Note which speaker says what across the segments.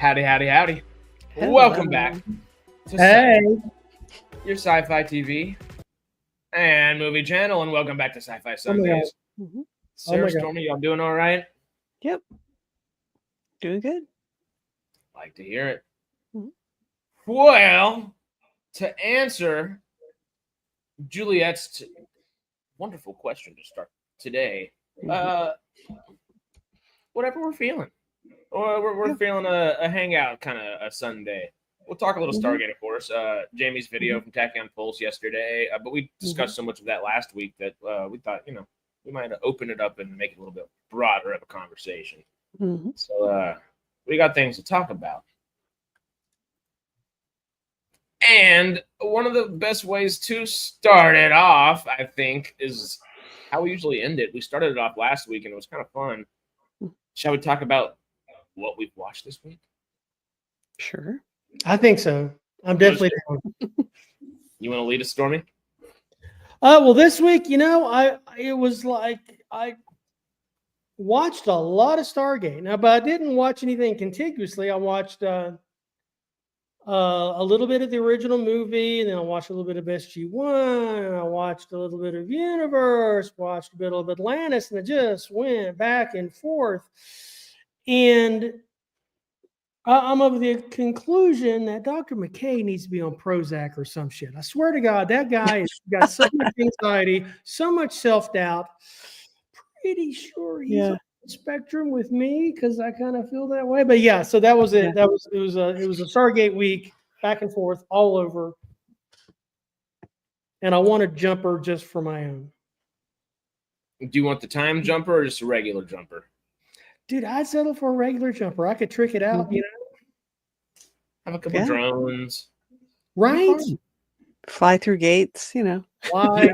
Speaker 1: Howdy, howdy, howdy.
Speaker 2: Hello.
Speaker 1: Welcome back to
Speaker 3: Hey.
Speaker 1: your sci-fi TV and movie channel, and welcome back to SciFiSundays.
Speaker 2: Mm-hmm.
Speaker 1: Sarah, Stormy, y'all doing all right?
Speaker 2: Yep. Doing good.
Speaker 1: Like to hear it.
Speaker 2: Mhm.
Speaker 1: Well, to answer Juliet's wonderful question to start today, whatever we're feeling. Or we're feeling a hangout kind of a Sunday. We'll talk a little Stargate, of course. Jamie's video from Texan Pulse yesterday, but we discussed so much of that last week that we thought, we might open it up and make it a little bit broader of a conversation.
Speaker 2: Mm-hmm.
Speaker 1: So we got things to talk about. And one of the best ways to start it off, I think, is how we usually end it. We started it off last week, and it was kind of fun. Shall we talk about what we've watched this week?
Speaker 2: Sure.
Speaker 3: I think so. I'm definitely down.
Speaker 1: You want to lead us, Stormy?
Speaker 3: Well, this week, it was like I watched a lot of Stargate. Now, but I didn't watch anything contiguously. I watched a little bit of the original movie, and then I watched a little bit of SG-1, and I watched a little bit of Universe, watched a bit of Atlantis, and I just went back and forth. And I'm of the conclusion that Dr. McKay needs to be on Prozac or some shit. I swear to God, that guy has got so much anxiety, so much self-doubt. Pretty sure he's on the spectrum with me because I kind of feel that way. But yeah, so that was it. It was a Stargate week, back and forth, all over. And I want a jumper just for my own.
Speaker 1: Do you want the time jumper or just a regular jumper?
Speaker 3: Dude, I'd settle for a regular jumper. I could trick it out,
Speaker 1: Have a couple drones.
Speaker 3: Right?
Speaker 2: Fly through gates,
Speaker 3: Why?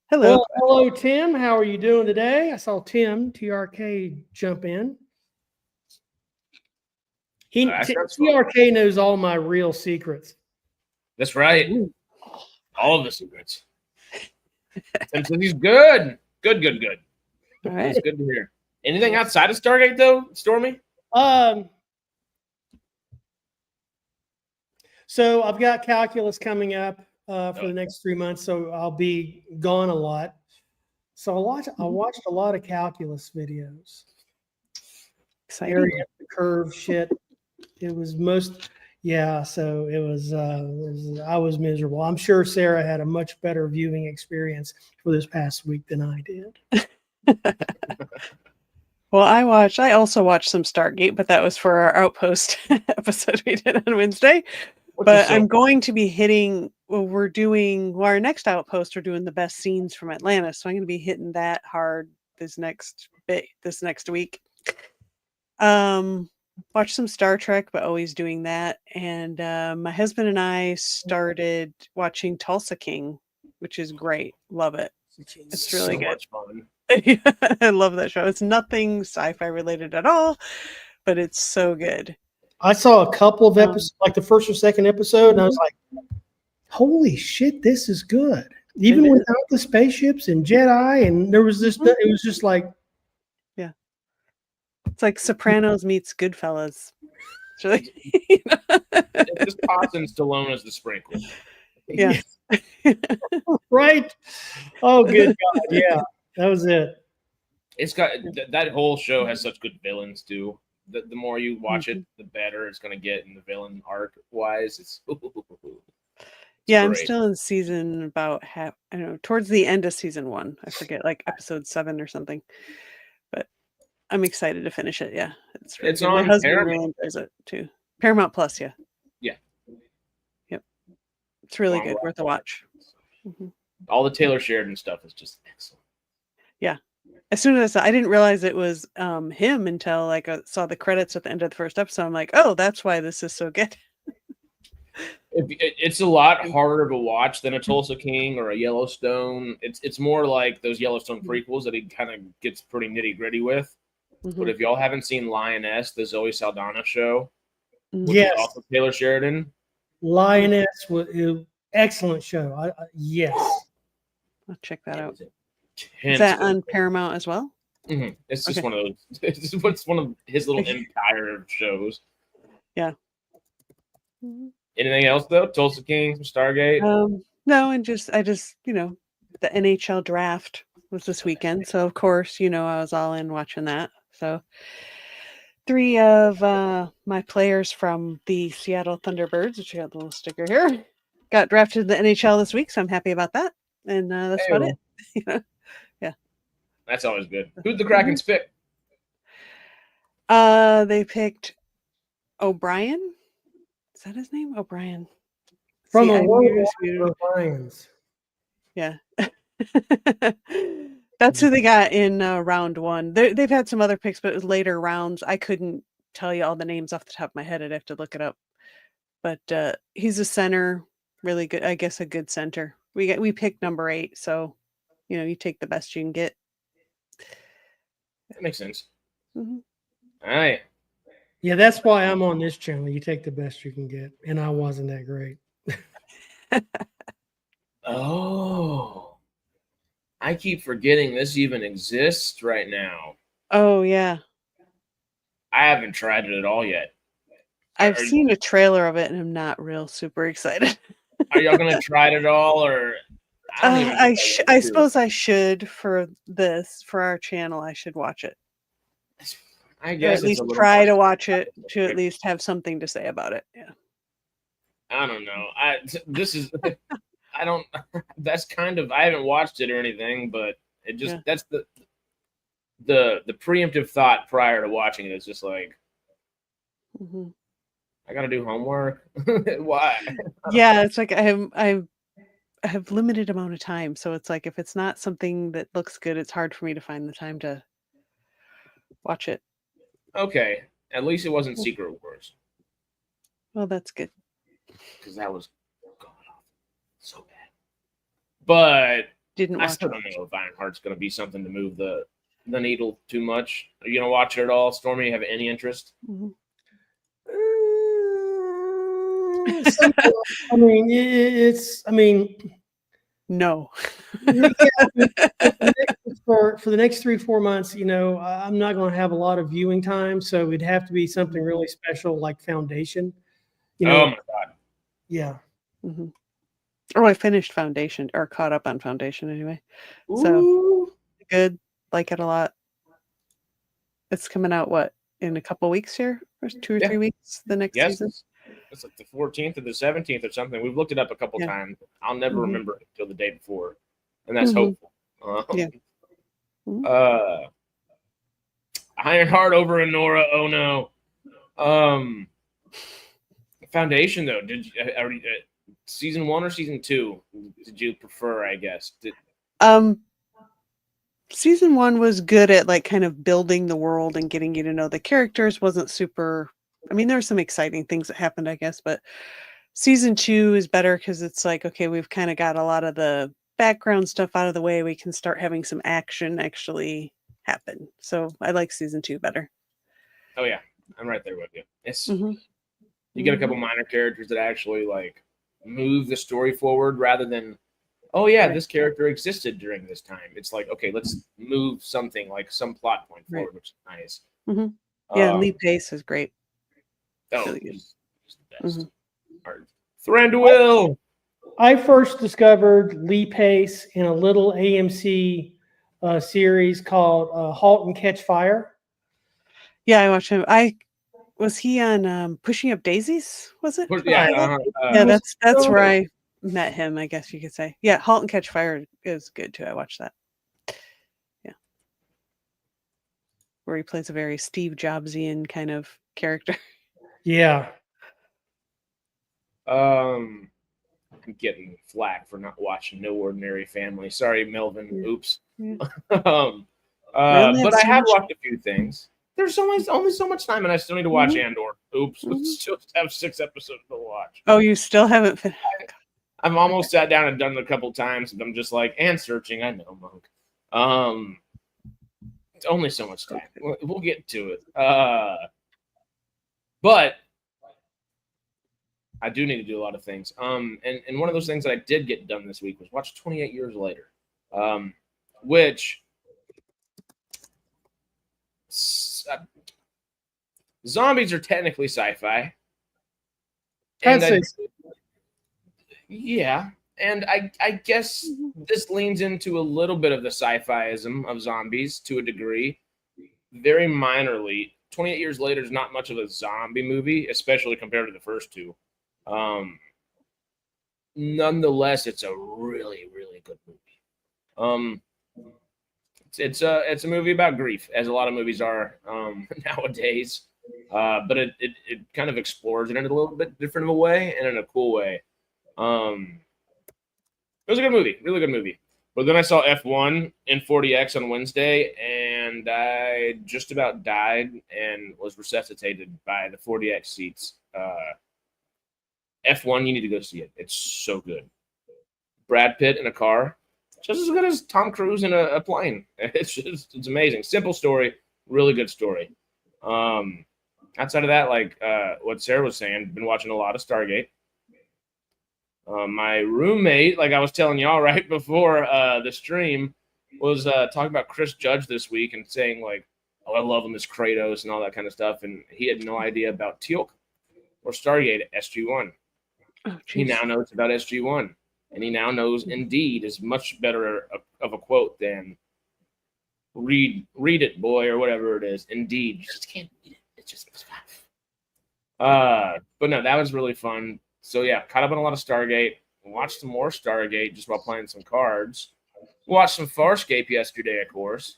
Speaker 2: Hello.
Speaker 3: Well, hello, Tim. How are you doing today? I saw Tim, TRK, jump in. TRK knows all my real secrets.
Speaker 1: That's right. All of the secrets. Tim says he's good. Good.
Speaker 2: All right.
Speaker 1: That's good to hear. Anything outside of Stargate, though, Stormy?
Speaker 3: So I've got calculus coming up for the next 3 months, so I'll be gone a lot. So I watched a lot of calculus videos.
Speaker 2: Exciting.
Speaker 3: Area of the curve shit. It was so it was I was miserable. I'm sure Sarah had a much better viewing experience for this past week than I did.
Speaker 2: Well, I also watched some Stargate, but that was for our Outpost episode we did on Wednesday. But I'm going to be hitting, our next Outpost, we're doing the best scenes from Atlantis. So I'm going to be hitting that hard this next week. Watch some Star Trek, but always doing that. And my husband and I started watching Tulsa King, which is great. Love it. It's really good.
Speaker 1: Much fun.
Speaker 2: I love that show. It's nothing sci-fi related at all, but it's so good.
Speaker 3: I saw a couple of episodes, like the first or second episode, and I was like, holy shit, this is good. Even without the spaceships and Jedi, and there was this, it was just like.
Speaker 2: Yeah. It's like Sopranos meets Goodfellas. It's really,
Speaker 1: It's just Potts and Stallone as the sprinkle.
Speaker 2: Yeah.
Speaker 3: Right? Oh, good God. Yeah, that was it.
Speaker 1: It's got that whole show has such good villains too. The more you watch it, the better it's going to get in the villain arc wise. It's
Speaker 2: yeah, I'm
Speaker 1: great.
Speaker 2: still in season towards the end of season 1. I forget, like episode 7 or something. But I'm excited to finish it. Yeah, it's really good. My husband really enjoys it too. Paramount Plus, yeah. Yep, it's really good, worth a watch.
Speaker 1: All the Taylor Sheridan stuff is just excellent.
Speaker 2: Yeah. As soon as I didn't realize it was him until I saw the credits at the end of the first episode. I'm like, oh, that's why this is so good.
Speaker 1: It's a lot harder to watch than a Tulsa King or a Yellowstone. It's more like those Yellowstone prequels that he kind of gets pretty nitty gritty with. But if y'all haven't seen Lioness, the Zoe Saldana show, which is also Taylor Sheridan.
Speaker 3: Lioness was an excellent show. Yes.
Speaker 2: I'll check that out. Is that on Paramount as well?
Speaker 1: Mm-hmm. It's just
Speaker 2: Okay.
Speaker 1: one of those. It's one of his little empire of shows.
Speaker 2: Yeah.
Speaker 1: Anything else though? Tulsa King, Stargate.
Speaker 2: No, and I just the NHL draft was this weekend, so of course I was all in watching that. So 3 of my players from the Seattle Thunderbirds, which I got the little sticker here, got drafted to the NHL this week, so I'm happy about that. And that's about it. Yeah.
Speaker 1: That's always good. Who'd the Krakens pick?
Speaker 2: They picked O'Brien. Is that his name? O'Brien.
Speaker 3: From
Speaker 2: See,
Speaker 3: a
Speaker 2: I'm
Speaker 3: world
Speaker 2: muted.
Speaker 3: of Lions.
Speaker 2: Yeah. That's who they got in round 1. They've had some other picks, but it was later rounds. I couldn't tell you all the names off the top of my head. I'd have to look it up. But he's a center, really good. I guess a good center. We picked number 8, so you take the best you can get.
Speaker 1: That makes sense.
Speaker 2: Mm-hmm.
Speaker 1: All right.
Speaker 3: Yeah, that's why I'm on this channel. You take the best you can get, and I wasn't that great.
Speaker 1: Oh, I keep forgetting this even exists right now.
Speaker 2: Oh yeah,
Speaker 1: I haven't tried it at all yet.
Speaker 2: I've seen a trailer of it, and I'm not real super excited.
Speaker 1: Are y'all gonna try it at all, or?
Speaker 2: I suppose I should for our channel. I should watch it.
Speaker 1: I guess
Speaker 2: or at least try to watch it to at least have something to say about it. Yeah.
Speaker 1: I don't know. I don't. That's kind of. I haven't watched it or anything, but it just that's the preemptive thought prior to watching it is just like, I gotta do homework. Why?
Speaker 2: Yeah, it's like I have limited amount of time, so it's like if it's not something that looks good, it's hard for me to find the time to watch it.
Speaker 1: Okay, at least it wasn't Secret Wars.
Speaker 2: Well, that's good.
Speaker 1: Because that was god awful, so bad. But
Speaker 2: I
Speaker 1: still don't know if Ironheart's going to be something to move the needle too much. Are you going to watch it at all, Stormy? Have any interest?
Speaker 3: I mean,
Speaker 2: no.
Speaker 3: For the next 3-4 months, I'm not going to have a lot of viewing time, so it'd have to be something really special like Foundation.
Speaker 1: Oh my god.
Speaker 3: Yeah.
Speaker 2: Mm-hmm. Oh, I finished Foundation, or caught up on Foundation anyway.
Speaker 1: Ooh.
Speaker 2: So good, like it a lot. It's coming out in a couple weeks here, or 2 or 3 weeks. The next season.
Speaker 1: It's like the 14th or the 17th or something. We've looked it up a couple times. I'll never remember it until the day before, and that's hopeful. Ironheart over Anora. Oh no. Foundation though. Did you season 1 or season 2? Did you prefer? I guess.
Speaker 2: Season 1 was good at like kind of building the world and getting you to know the characters. Wasn't super. I mean, there were some exciting things that happened, I guess, but season 2 is better because it's like, okay, we've kind of got a lot of the background stuff out of the way. We can start having some action actually happen. So I like season 2 better.
Speaker 1: Oh yeah, I'm right there with you. It's you get a couple minor characters that actually like move the story forward rather than, oh yeah, this character existed during this time. It's like, okay, let's move something like some plot point forward, which is nice.
Speaker 2: Yeah, Lee Pace is great.
Speaker 1: Oh, really he's the best. Thranduil.
Speaker 3: I first discovered Lee Pace in a little AMC series called Halt and Catch Fire.
Speaker 2: Yeah, I watched him. Was he on Pushing Up Daisies? Was it?
Speaker 1: Yeah,
Speaker 2: yeah. That's where I met him, I guess you could say. Yeah, Halt and Catch Fire is good too. I watched that. Yeah, where he plays a very Steve Jobsian kind of character.
Speaker 3: Yeah.
Speaker 1: I'm getting flack for not watching No Ordinary Family. Sorry, Melvin. Oops. Yeah. But I have watched a few things. There's only so much time, and I still need to watch Andor. Oops, still have 6 episodes to watch.
Speaker 2: Oh, you still haven't finished?
Speaker 1: I've almost sat down and done it a couple times, and I'm just like, and searching. I know, Monk. It's only so much time. We'll get to it. But I do need to do a lot of things. And one of those things that I did get done this week was watch 28 Years Later, which zombies are technically sci-fi.
Speaker 3: I'd say
Speaker 1: yeah. And I guess this leans into a little bit of the sci-fi-ism of zombies to a degree. Very minorly. 28 years later is not much of a zombie movie, especially compared to the first two. Nonetheless, it's a really, really good movie. It's a movie about grief, as a lot of movies are nowadays. But it kind of explores it in a little bit different of a way and in a cool way. It was a good movie, really good movie. But then I saw F1 in 40X on Wednesday, and I just about died and was resuscitated by the 40X seats. F1, you need to go see it. It's so good. Brad Pitt in a car, just as good as Tom Cruise in a plane. It's amazing. Simple story, really good story. Outside of that, like what Sarah was saying, been watching a lot of Stargate. My roommate, like I was telling y'all right before the stream, was talking about Chris Judge this week and saying like, "Oh, I love him as Kratos" and all that kind of stuff, and he had no idea about Teal'c or Stargate SG-1.
Speaker 2: Oh,
Speaker 1: he now knows about SG-1, and he now knows Indeed is much better of a quote than "read it, boy" or whatever it is. Indeed, you just can't read it. It's just but no, that was really fun. So yeah, caught up on a lot of Stargate. Watched some more Stargate just while playing some cards. Watched some Farscape yesterday, of course.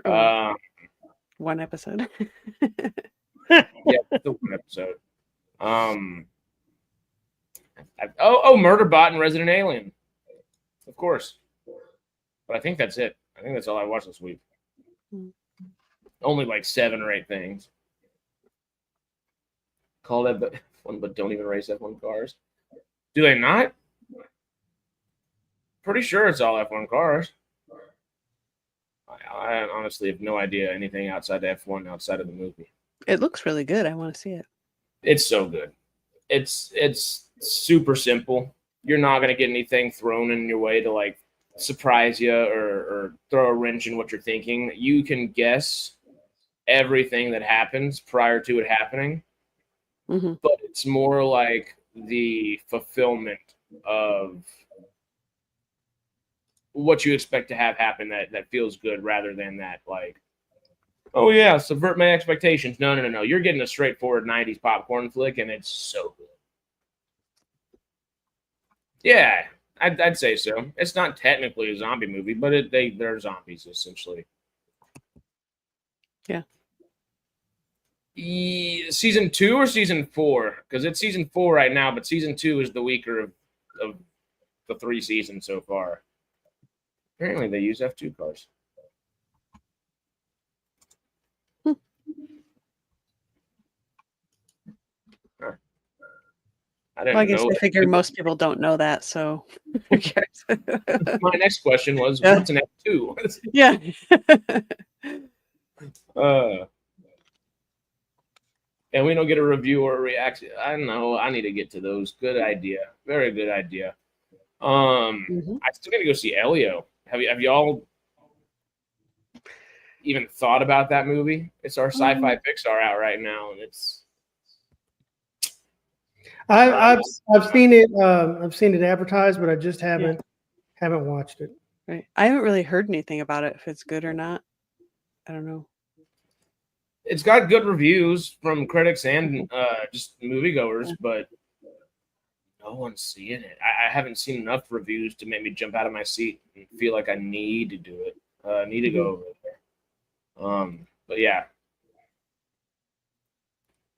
Speaker 2: One episode.
Speaker 1: Yeah, the one episode. Murderbot and Resident Alien, of course. But I think that's it. I think that's all I watched this week. Only like 7 or 8 things. Call that F1, but don't even race F1 cars. Do they not? Pretty sure it's all F1 cars. I honestly have no idea anything outside of F1 outside of the movie.
Speaker 2: It looks really good. I want to see it.
Speaker 1: It's so good. It's super simple. You're not going to get anything thrown in your way to like surprise you or throw a wrench in what you're thinking. You can guess everything that happens prior to it happening.
Speaker 2: Mm-hmm.
Speaker 1: But it's more like the fulfillment of what you expect to have happen that feels good rather than that like, oh yeah, subvert my expectations. No. You're getting a straightforward 90s popcorn flick, and it's so good. Yeah, I'd say so. It's not technically a zombie movie, but they're zombies essentially.
Speaker 2: Yeah.
Speaker 1: Season 2 or season 4? Because it's season 4 right now, but season 2 is the weaker of the 3 seasons so far. Apparently, they use F2 cars.
Speaker 2: I guess I figure most people don't know that, so who cares?
Speaker 1: My next question was, what's an F2?
Speaker 2: Yeah.
Speaker 1: And we don't get a review or a reaction. I don't know. I need to get to those. Good idea. Very good idea. I still got to go see Elio. Have y'all even thought about that movie? It's our sci-fi Pixar out right now, and it's.
Speaker 3: I've seen it. I've seen it advertised, but I just haven't watched it.
Speaker 2: Right. I haven't really heard anything about it, if it's good or not. I don't know.
Speaker 1: It's got good reviews from critics and just moviegoers, but no one's seeing it. I haven't seen enough reviews to make me jump out of my seat and feel like I need to do it. I need to go over there. But yeah.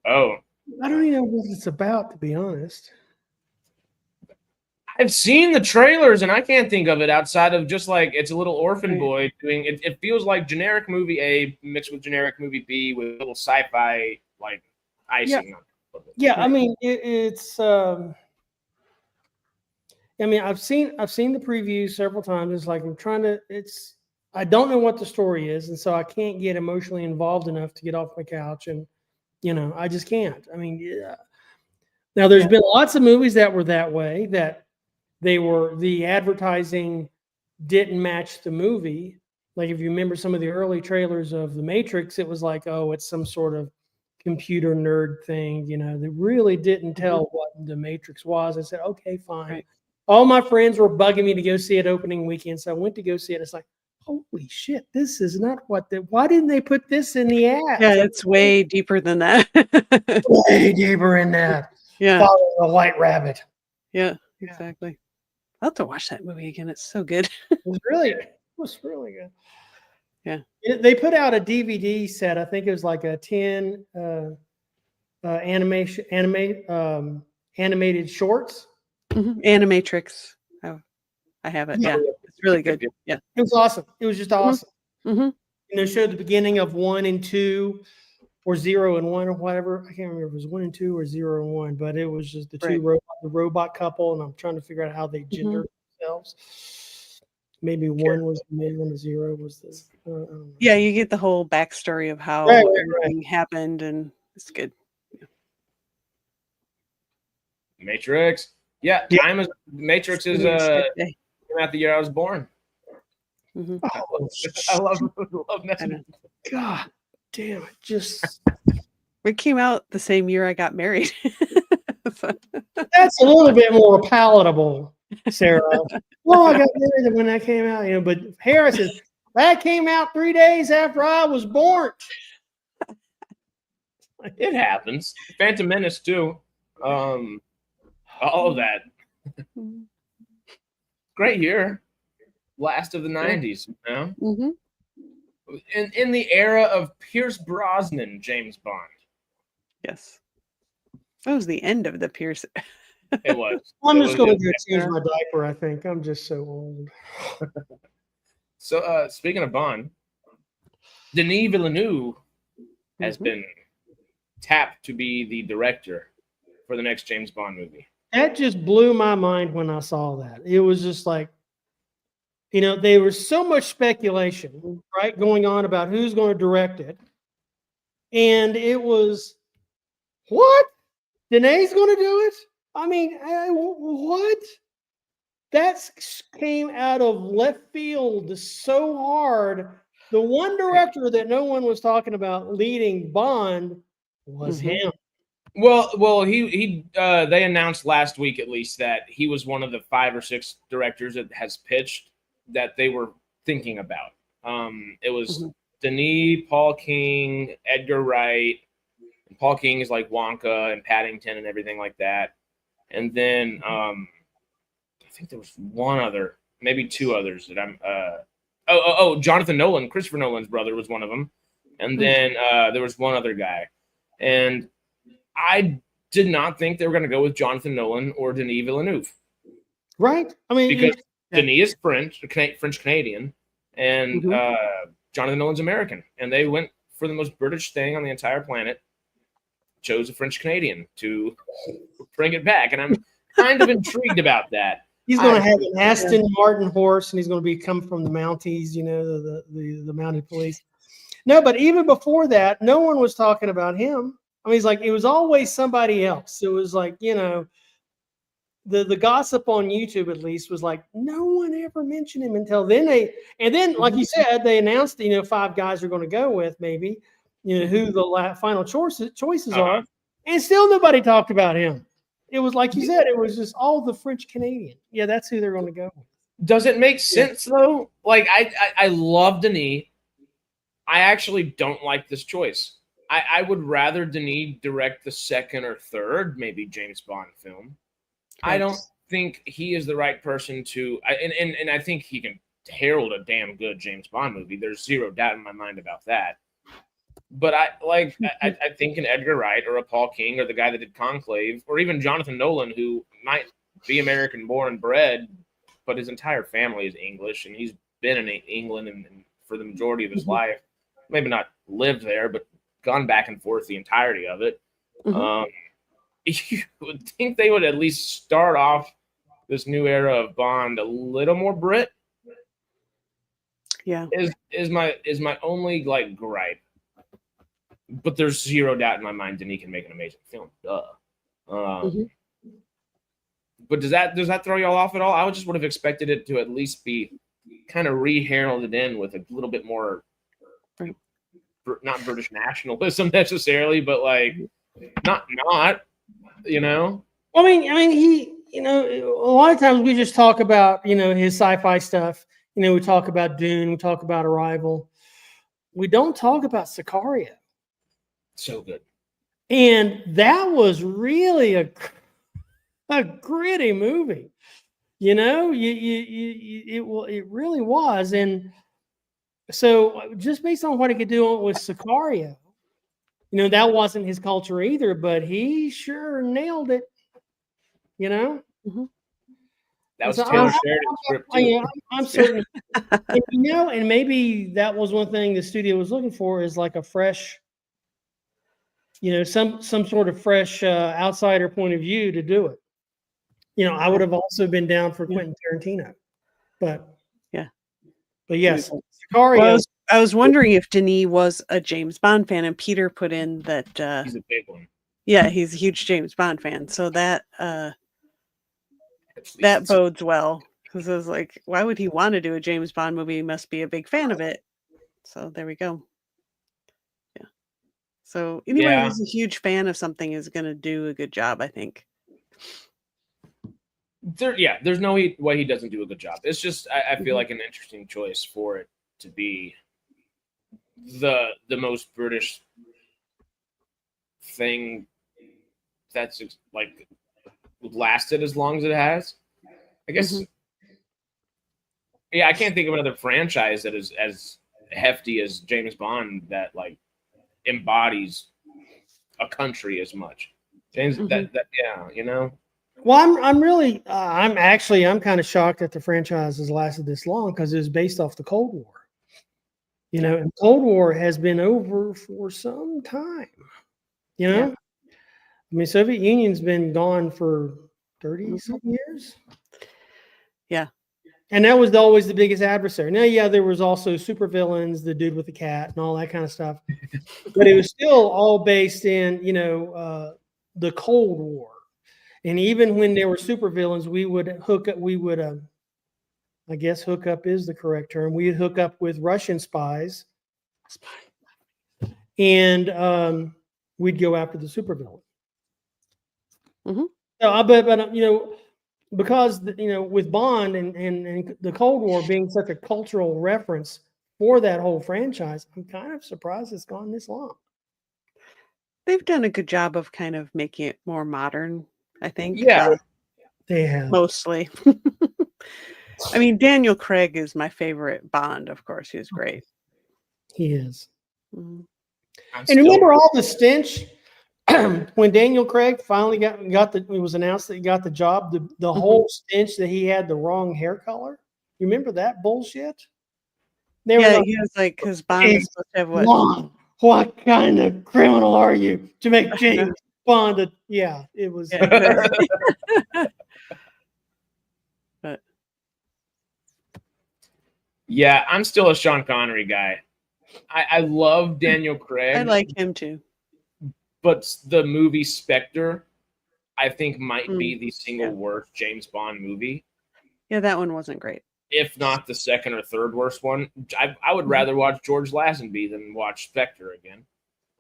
Speaker 1: Oh.
Speaker 3: I don't even know what it's about, to be honest.
Speaker 1: I've seen the trailers and I can't think of it outside of just like it's a little orphan boy doing it. It feels like generic movie A mixed with generic movie B with a little sci-fi like icing on it.
Speaker 3: Yeah, I mean it's. I mean, I've seen the preview several times. It's like I don't know what the story is, and so I can't get emotionally involved enough to get off my couch, and I just can't. I mean, yeah. Now there's been lots of movies that were that way, that the advertising didn't match the movie, Like if you remember some of the early trailers of The Matrix, it was like, oh, it's some sort of computer nerd thing. They really didn't tell what The Matrix was. I said, okay, fine.
Speaker 2: Right.
Speaker 3: All my friends were bugging me to go see it opening weekend, so I went to go see it. It's like, holy shit, this is not why didn't they put this in the ad?
Speaker 2: Yeah, it's way deeper than that.
Speaker 3: Way deeper in that.
Speaker 2: Yeah.
Speaker 3: Follow the white rabbit.
Speaker 2: Yeah, exactly. I'll have to watch that movie again. It's so good.
Speaker 3: It was really good.
Speaker 2: Yeah.
Speaker 3: They put out a DVD set. I think it was like a 10 animated shorts.
Speaker 2: Animatrix. Oh, I have it. Yeah, it's really good. Yeah,
Speaker 3: it was awesome. It was just awesome.
Speaker 2: Mm-hmm.
Speaker 3: Showed the beginning of 1 and 2, or 0 and 1, or whatever. I can't remember if it was 1 and 2 or 0 and 1, but it was just the the robot couple, and I'm trying to figure out how they gender themselves. Maybe 1 was the male and 0 was the.
Speaker 2: Yeah, you get the whole backstory of how everything happened, and it's good.
Speaker 1: Matrix. Yeah, time is Matrix is came out the year I was born. I love that.
Speaker 3: God damn it! Just
Speaker 2: it came out the same year I got married.
Speaker 3: That's a little bit more palatable, Sarah. Well, I got married when that came out, but Harrison, that came out 3 days after I was born.
Speaker 1: It happens. Phantom Menace too. All of that. Great year. Last of the 90s, in the era of Pierce Brosnan, James Bond.
Speaker 2: Yes. That was the end of the Pierce.
Speaker 1: It was.
Speaker 3: I'm just going to change my diaper, I think. I'm just so old.
Speaker 1: So, speaking of Bond, Denis Villeneuve has been tapped to be the director for the next James Bond movie.
Speaker 3: That just blew my mind when I saw that. It was just like, there was so much speculation, right, going on about who's going to direct it. And it was, what? Denis going to do it? I mean, what? That came out of left field so hard. The one director that no one was talking about leading Bond was him.
Speaker 1: Well, he they announced last week at least that he was one of the 5 or 6 directors that has pitched that they were thinking about. It was Denis, Paul King, Edgar Wright. And Paul King is like Wonka and Paddington and everything like that. And then I think there was one other, maybe 2 others that I'm. Jonathan Nolan, Christopher Nolan's brother, was one of them. And then there was one other guy, and I did not think they were going to go with Jonathan Nolan or Denis Villeneuve.
Speaker 3: Right. I mean,
Speaker 1: because Denis is French Canadian, and Jonathan Nolan's American, and they went for the most British thing on the entire planet. Chose a French Canadian to bring it back, and I'm kind of intrigued about that.
Speaker 3: He's going to have an Aston Martin horse, and he's going to come from the Mounties, the mounted police. No, but even before that, no one was talking about him. I mean, it was always somebody else. It was like, the gossip on YouTube, at least, was like, no one ever mentioned him until then. Like you said, they announced, 5 guys are going to go with, maybe, who the final choices are. And still nobody talked about him. It was like you said, it was just all the French Canadian. Yeah, that's who they're going to go with.
Speaker 1: Does it make sense, though? Like, I love Denis. I actually don't like this choice. I would rather Denis direct the 2nd or 3rd, maybe, James Bond film. I don't think he is the right person to. And I think he can herald a damn good James Bond movie. There's zero doubt in my mind about that. But I think an Edgar Wright or a Paul King or the guy that did Conclave, or even Jonathan Nolan, who might be American born and bred, but his entire family is English, and he's been in England and for the majority of his life. Maybe not lived there, but gone back and forth the entirety of it. You would think they would at least start off this new era of Bond a little more Brit.
Speaker 2: Yeah,
Speaker 1: is my only gripe. But there's zero doubt in my mind Denis can make an amazing film. Duh. But does that throw y'all off at all? I would have expected it to at least be kind of re-heralded in with a little bit more, not British nationalism necessarily, but like not, you know.
Speaker 3: I mean, he, you know, a lot of times we just talk about, you know, his sci-fi stuff. You know, we talk about Dune, we talk about Arrival. We don't talk about Sicario.
Speaker 1: So good.
Speaker 3: And that was really a gritty movie. You know, it really was. And so just based on what he could do with Sicario, you know, that wasn't his culture either, but he sure nailed it. You know?
Speaker 2: Mm-hmm.
Speaker 1: That was Taylor Sheridan's script too.
Speaker 3: Yeah, I'm certain. And, you know, and maybe that was one thing the studio was looking for, is like a fresh, you know, some sort of fresh outsider point of view to do it. You know, I would have also been down for Quentin Tarantino, but yes, Sicario.
Speaker 2: Well, I was wondering if Denis was a James Bond fan, and Peter put in that
Speaker 1: he's a big one.
Speaker 2: Yeah, he's a huge James Bond fan, so that that bodes well, because I was like, why would he want to do a James Bond movie? He must be a big fan of it. So there we go. Yeah. So anyone who's a huge fan of something is going to do a good job, I think.
Speaker 1: There's no way he doesn't do a good job. It's just I feel like an interesting choice for it to be the most British thing that's like lasted as long as it has. I guess. Yeah, I can't think of another franchise that is as hefty as James Bond that like embodies a country as much. James, that yeah, you know.
Speaker 3: Well, I'm kind of shocked that the franchise has lasted this long, because it was based off the Cold War. You know, and Cold War has been over for some time. You know, I mean, Soviet Union's been gone for 30 some years.
Speaker 2: Yeah.
Speaker 3: And that was always the biggest adversary. Now, yeah, there was also supervillains, the dude with the cat, and all that kind of stuff. But it was still all based in, you know, the Cold War. And even when there were supervillains, we would hook up. I guess hook up is the correct term. We'd hook up with Russian spies, and we'd go after the supervillain. So, but you know, because you know, with Bond and the Cold War being such a cultural reference for that whole franchise, I'm kind of surprised it's gone this long.
Speaker 2: They've done a good job of kind of making it more modern, I think.
Speaker 3: Yeah, they have
Speaker 2: mostly. I mean, Daniel Craig is my favorite Bond. Of course, he's great.
Speaker 3: He is. And remember all the stench when Daniel Craig finally it was announced that he got the job. The whole stench that he had the wrong hair color. You remember that bullshit?
Speaker 2: He was like, because Bond is supposed to have what?
Speaker 3: Long. What kind of criminal are you to make James Bond? It was.
Speaker 2: But
Speaker 1: yeah, I'm still a Sean Connery guy. I love Daniel Craig.
Speaker 2: I like him too.
Speaker 1: But the movie Spectre, I think, might be the single worst James Bond movie.
Speaker 2: Yeah, that one wasn't great.
Speaker 1: If not the second or third worst one. I would rather watch George Lazenby than watch Spectre again.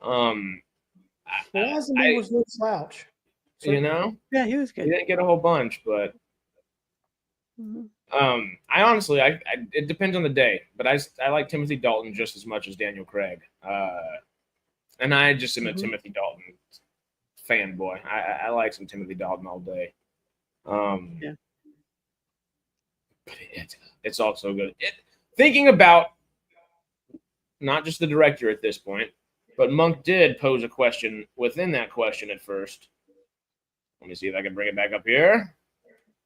Speaker 3: Lazenby was no slouch.
Speaker 1: You know?
Speaker 2: Yeah, he was good.
Speaker 1: He didn't get a whole bunch, but I honestly, it depends on the day, but I like Timothy Dalton just as much as Daniel Craig. And I just am a Timothy Dalton fanboy. I like some Timothy Dalton all day. But it's also good. Thinking about not just the director at this point, but Monk did pose a question within that question at first. Let me see if I can bring it back up here.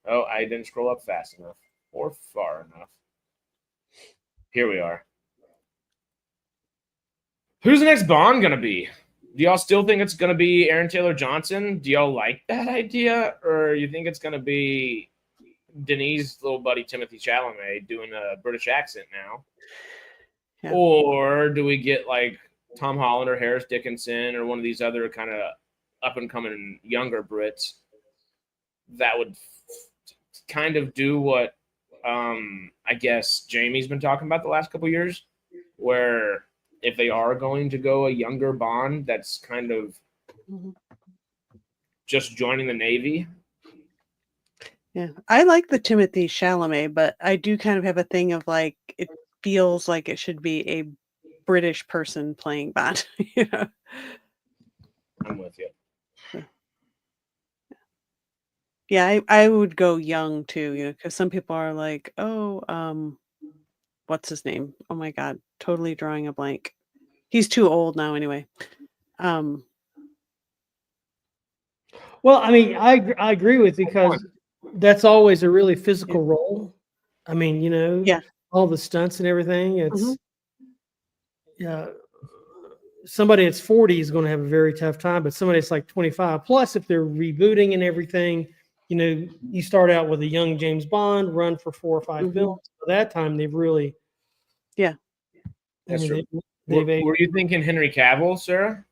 Speaker 1: Oh, I didn't scroll up fast enough or far enough. Here we are. Who's the next Bond going to be? Do y'all still think it's going to be Aaron Taylor Johnson? Do y'all like that idea? Or you think it's going to be Denis' little buddy Timothy Chalamet doing a British accent now? Yeah. Or do we get like Tom Holland or Harris Dickinson or one of these other kind of up-and-coming younger Brits that would kind of do what I guess Jamie's been talking about the last couple years, where if they are going to go a younger Bond, that's kind of just joining the Navy.
Speaker 2: Yeah, I like the Timothy Chalamet, but I do kind of have a thing of like it feels like it should be a British person playing Bond.
Speaker 1: I'm with you.
Speaker 2: Yeah, I would go young too, because some people are like, oh, what's his name? Oh my God, totally drawing a blank. He's too old now anyway.
Speaker 3: Well, I mean, I agree with, because that's always a really physical role. I mean,
Speaker 2: Yeah.
Speaker 3: all the stunts and everything. It's somebody that's 40 is going to have a very tough time, but somebody that's like 25 plus, if they're rebooting and everything, you start out with a young James Bond, run for 4 or 5 films. By that time, they've really,
Speaker 1: That's true. Were you thinking Henry Cavill, Sarah?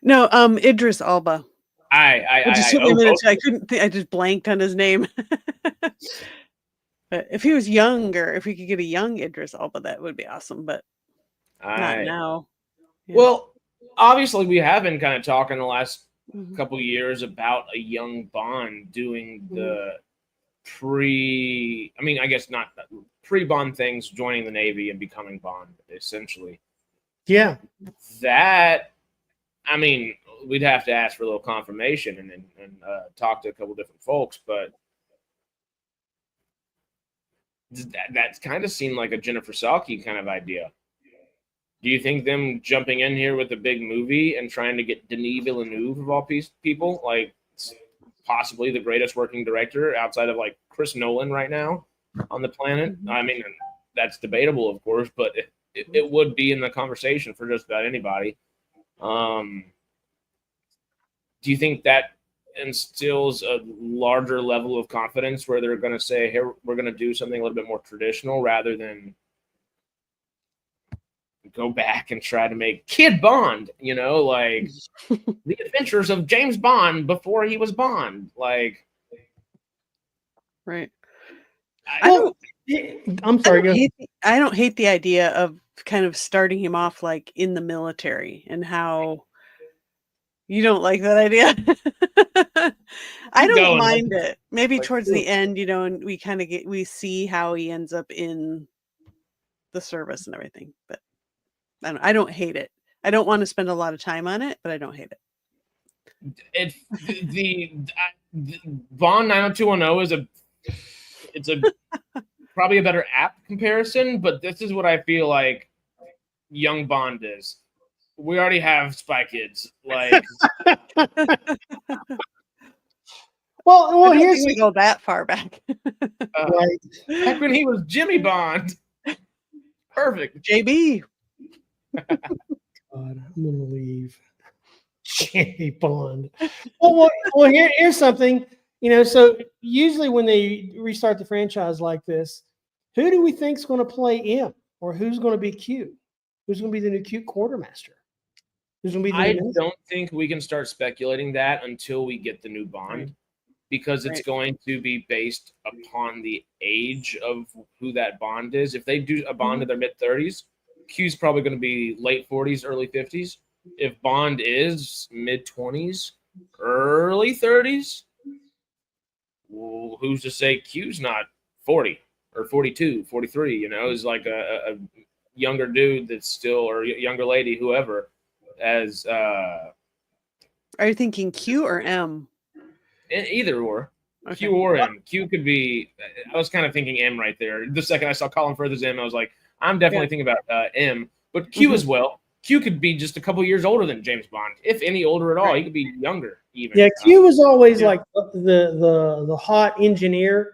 Speaker 2: No, Idris Elba.
Speaker 1: I
Speaker 2: just blanked on his name. But if he was younger, if we could get a young Idris Elba, that would be awesome. But not now.
Speaker 1: Yeah. Well, obviously, we have been kind of talking the last couple of years about a young Bond doing the I guess not pre-Bond things, joining the Navy and becoming Bond, essentially.
Speaker 3: Yeah.
Speaker 1: That, I mean, we'd have to ask for a little confirmation and talk to a couple different folks, but that kind of seemed like a Jennifer Salke kind of idea. Do you think them jumping in here with a big movie and trying to get Denis Villeneuve of all people, like possibly the greatest working director outside of like Chris Nolan right now on the planet? I mean, that's debatable, of course, but it would be in the conversation for just about anybody. Do you think that instills a larger level of confidence where they're going to say, hey, we're going to do something a little bit more traditional rather than go back and try to make Kid Bond, like the adventures of James Bond before he was Bond, like,
Speaker 2: right.
Speaker 3: I'm sorry.
Speaker 2: I don't hate the idea of kind of starting him off like in the military, and how you don't like that idea. I don't mind it. Maybe towards the end, and we see how he ends up in the service and everything. But I don't hate it. I don't want to spend a lot of time on it, but I don't hate it.
Speaker 1: The Bond 90210 it's a probably a better apt comparison, but this is what I feel like young Bond is. We already have Spy Kids, like.
Speaker 2: well, here's we go that far back.
Speaker 1: Right. Back when he was Jimmy Bond. Perfect.
Speaker 2: JB.
Speaker 3: God, I'm gonna leave. Jimmy Bond. Well, here's something. So usually when they restart the franchise like this, who do we think is going to play M, or who's going to be Q? Who's going to be the new Q quartermaster? Who's going to be?
Speaker 1: I don't think we can start speculating that until we get the new Bond, because it's going to be based upon the age of who that Bond is. If they do a Bond in their mid-30s, Q's probably going to be late 40s, early 50s. If Bond is mid-20s, early 30s, well, who's to say Q's not 40 or 42, 43, is like a younger dude that's still, or younger lady, whoever, as
Speaker 2: Are you thinking Q or M?
Speaker 1: Either or. Okay. Q or M. Q could be, I was kind of thinking M right there. The second I saw Colin Firth's M, I was like, I'm definitely thinking about M, but Q as well. Q could be just a couple years older than James Bond, if any older at all. He could be younger even.
Speaker 3: Yeah, Q was always like the hot engineer,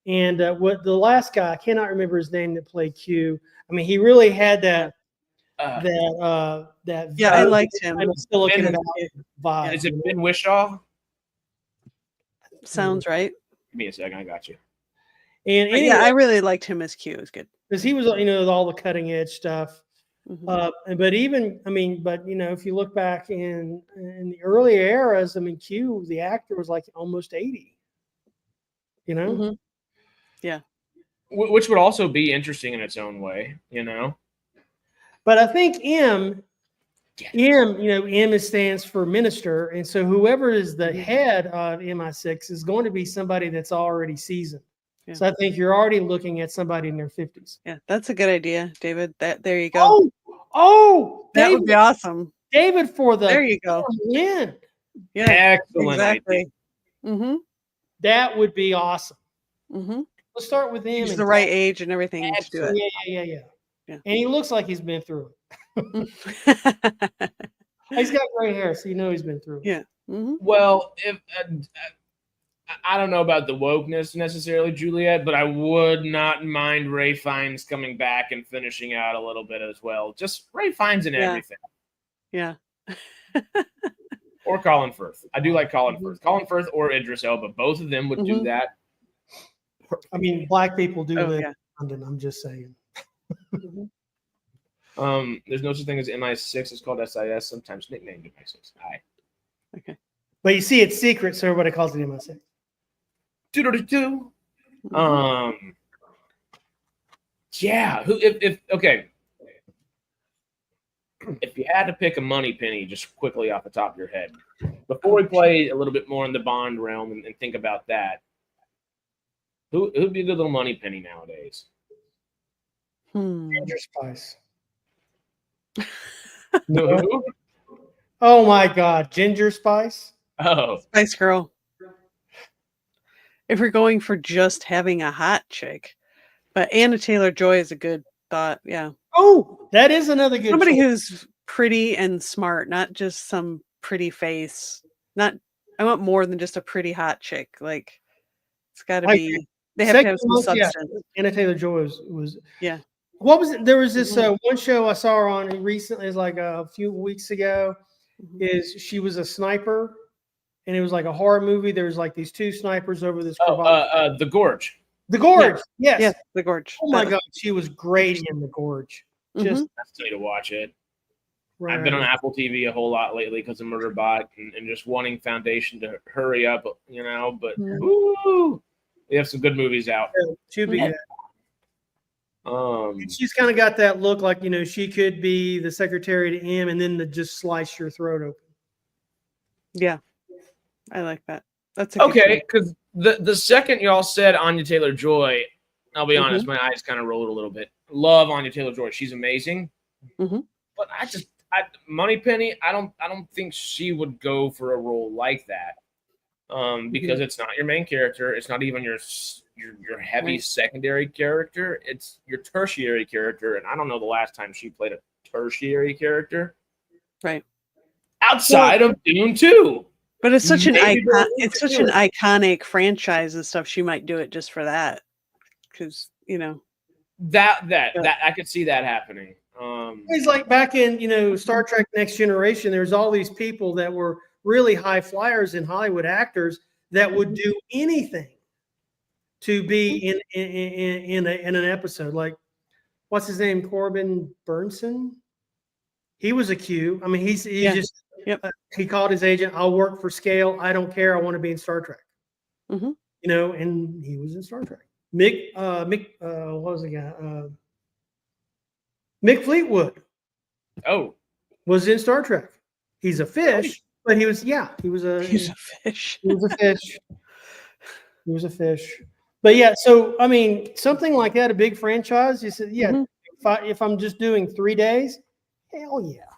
Speaker 3: And what the last guy, I cannot remember his name, that played Q. I mean, he really had that.
Speaker 2: Yeah, I liked him.
Speaker 1: Vibe. Is it Ben Whishaw?
Speaker 2: Sounds right.
Speaker 1: Give me a second, I got you.
Speaker 3: And anyway,
Speaker 2: I really liked him as Q. It was good
Speaker 3: because he was, all the cutting edge stuff. But even, if you look back in the earlier eras, Q, the actor, was like almost 80.
Speaker 2: Yeah.
Speaker 1: Which would also be interesting in its own way, you know.
Speaker 3: But I think M, stands for minister, and so whoever is the head of MI6 is going to be somebody that's already seasoned. Yeah. So I think you're already looking at somebody in their 50s.
Speaker 2: Yeah, that's a good idea, David. There you go.
Speaker 3: Oh,
Speaker 2: that
Speaker 3: David,
Speaker 2: would be awesome.
Speaker 3: David for the
Speaker 2: there you go.
Speaker 3: Win.
Speaker 1: Yeah, excellent.
Speaker 2: Exactly. Mm-hmm.
Speaker 3: That would be awesome.
Speaker 2: Mm-hmm.
Speaker 3: Let's start with him.
Speaker 2: He's the right age and everything to do it.
Speaker 3: Yeah. And he looks like he's been through it. He's got gray hair, so you know he's been through it.
Speaker 2: Yeah. Mm-hmm.
Speaker 1: Well, if I don't know about the wokeness necessarily, Juliet, but I would not mind Ray Fiennes coming back and finishing out a little bit as well. Just Ray Fiennes and everything.
Speaker 2: Yeah.
Speaker 1: Or Colin Firth. I do like Colin Firth. Colin Firth or Idris Elba. Both of them would do that.
Speaker 3: I mean, black people do live in London. I'm just saying.
Speaker 1: There's no such thing as MI6. It's called SIS, sometimes nicknamed MI6.
Speaker 2: Okay.
Speaker 3: But you see, it's secret, so everybody calls it MI6.
Speaker 1: Yeah. If you had to pick a money penny just quickly off the top of your head, before we play a little bit more in the Bond realm and think about that, who'd be a good little money penny nowadays?
Speaker 3: Ginger Spice.
Speaker 1: No.
Speaker 3: Oh my God, Ginger Spice.
Speaker 1: Oh,
Speaker 2: Spice Girl. If we're going for just having a hot chick, but Anna Taylor-Joy is a good thought. Yeah.
Speaker 3: Oh, that is another good.
Speaker 2: Somebody who's pretty and smart, not just some pretty face. I want more than just a pretty hot chick. Like it's got to be. They have to have some substance.
Speaker 3: Yeah. Anna Taylor-Joy was.
Speaker 2: Yeah.
Speaker 3: What was it? There was this one show I saw her on recently. It was like a few weeks ago. Is she was a sniper, and it was like a horror movie. There was like these two snipers over this.
Speaker 1: The Gorge.
Speaker 3: The Gorge. Yes.
Speaker 2: Yes, The Gorge.
Speaker 3: Oh my God, she was great in The Gorge. Just
Speaker 1: that's me to watch it. Right. I've been on Apple TV a whole lot lately because of Murderbot and just wanting Foundation to hurry up, you know. But woo, we have some good movies out.
Speaker 3: She'll be good. She's kind of got that look like, you know, she could be the secretary to M and then to just slice your throat open.
Speaker 2: Yeah, I like that. That's
Speaker 1: okay. Because the second y'all said Anya Taylor-Joy, I'll be honest, my eyes kind of rolled a little bit. Love Anya Taylor-Joy; she's amazing. But Moneypenny, I don't think she would go for a role like that. Because it's not your main character. It's not even your heavy secondary character. It's your tertiary character. And I don't know the last time she played a tertiary character.
Speaker 2: Right.
Speaker 1: Outside of Dune 2.
Speaker 2: But it's such an iconic franchise and stuff. She might do it just for that. Because, you know.
Speaker 1: That I could see that happening.
Speaker 3: It's like back in, you know, Star Trek Next Generation, there's all these people that were really high flyers in Hollywood, actors that would do anything to be in an episode. Like, what's his name? Corbin Burnson. He was a Q. I mean, he called his agent. I'll work for scale. I don't care. I want to be in Star Trek. You know, and he was in Star Trek. What was the guy? Mick Fleetwood.
Speaker 2: Oh,
Speaker 3: was in Star Trek. He's a fish. But he was a fish. He was a fish. He was a fish. But yeah, so I mean, something like that, a big franchise. You said, yeah. If I'm just doing 3 days, hell yeah.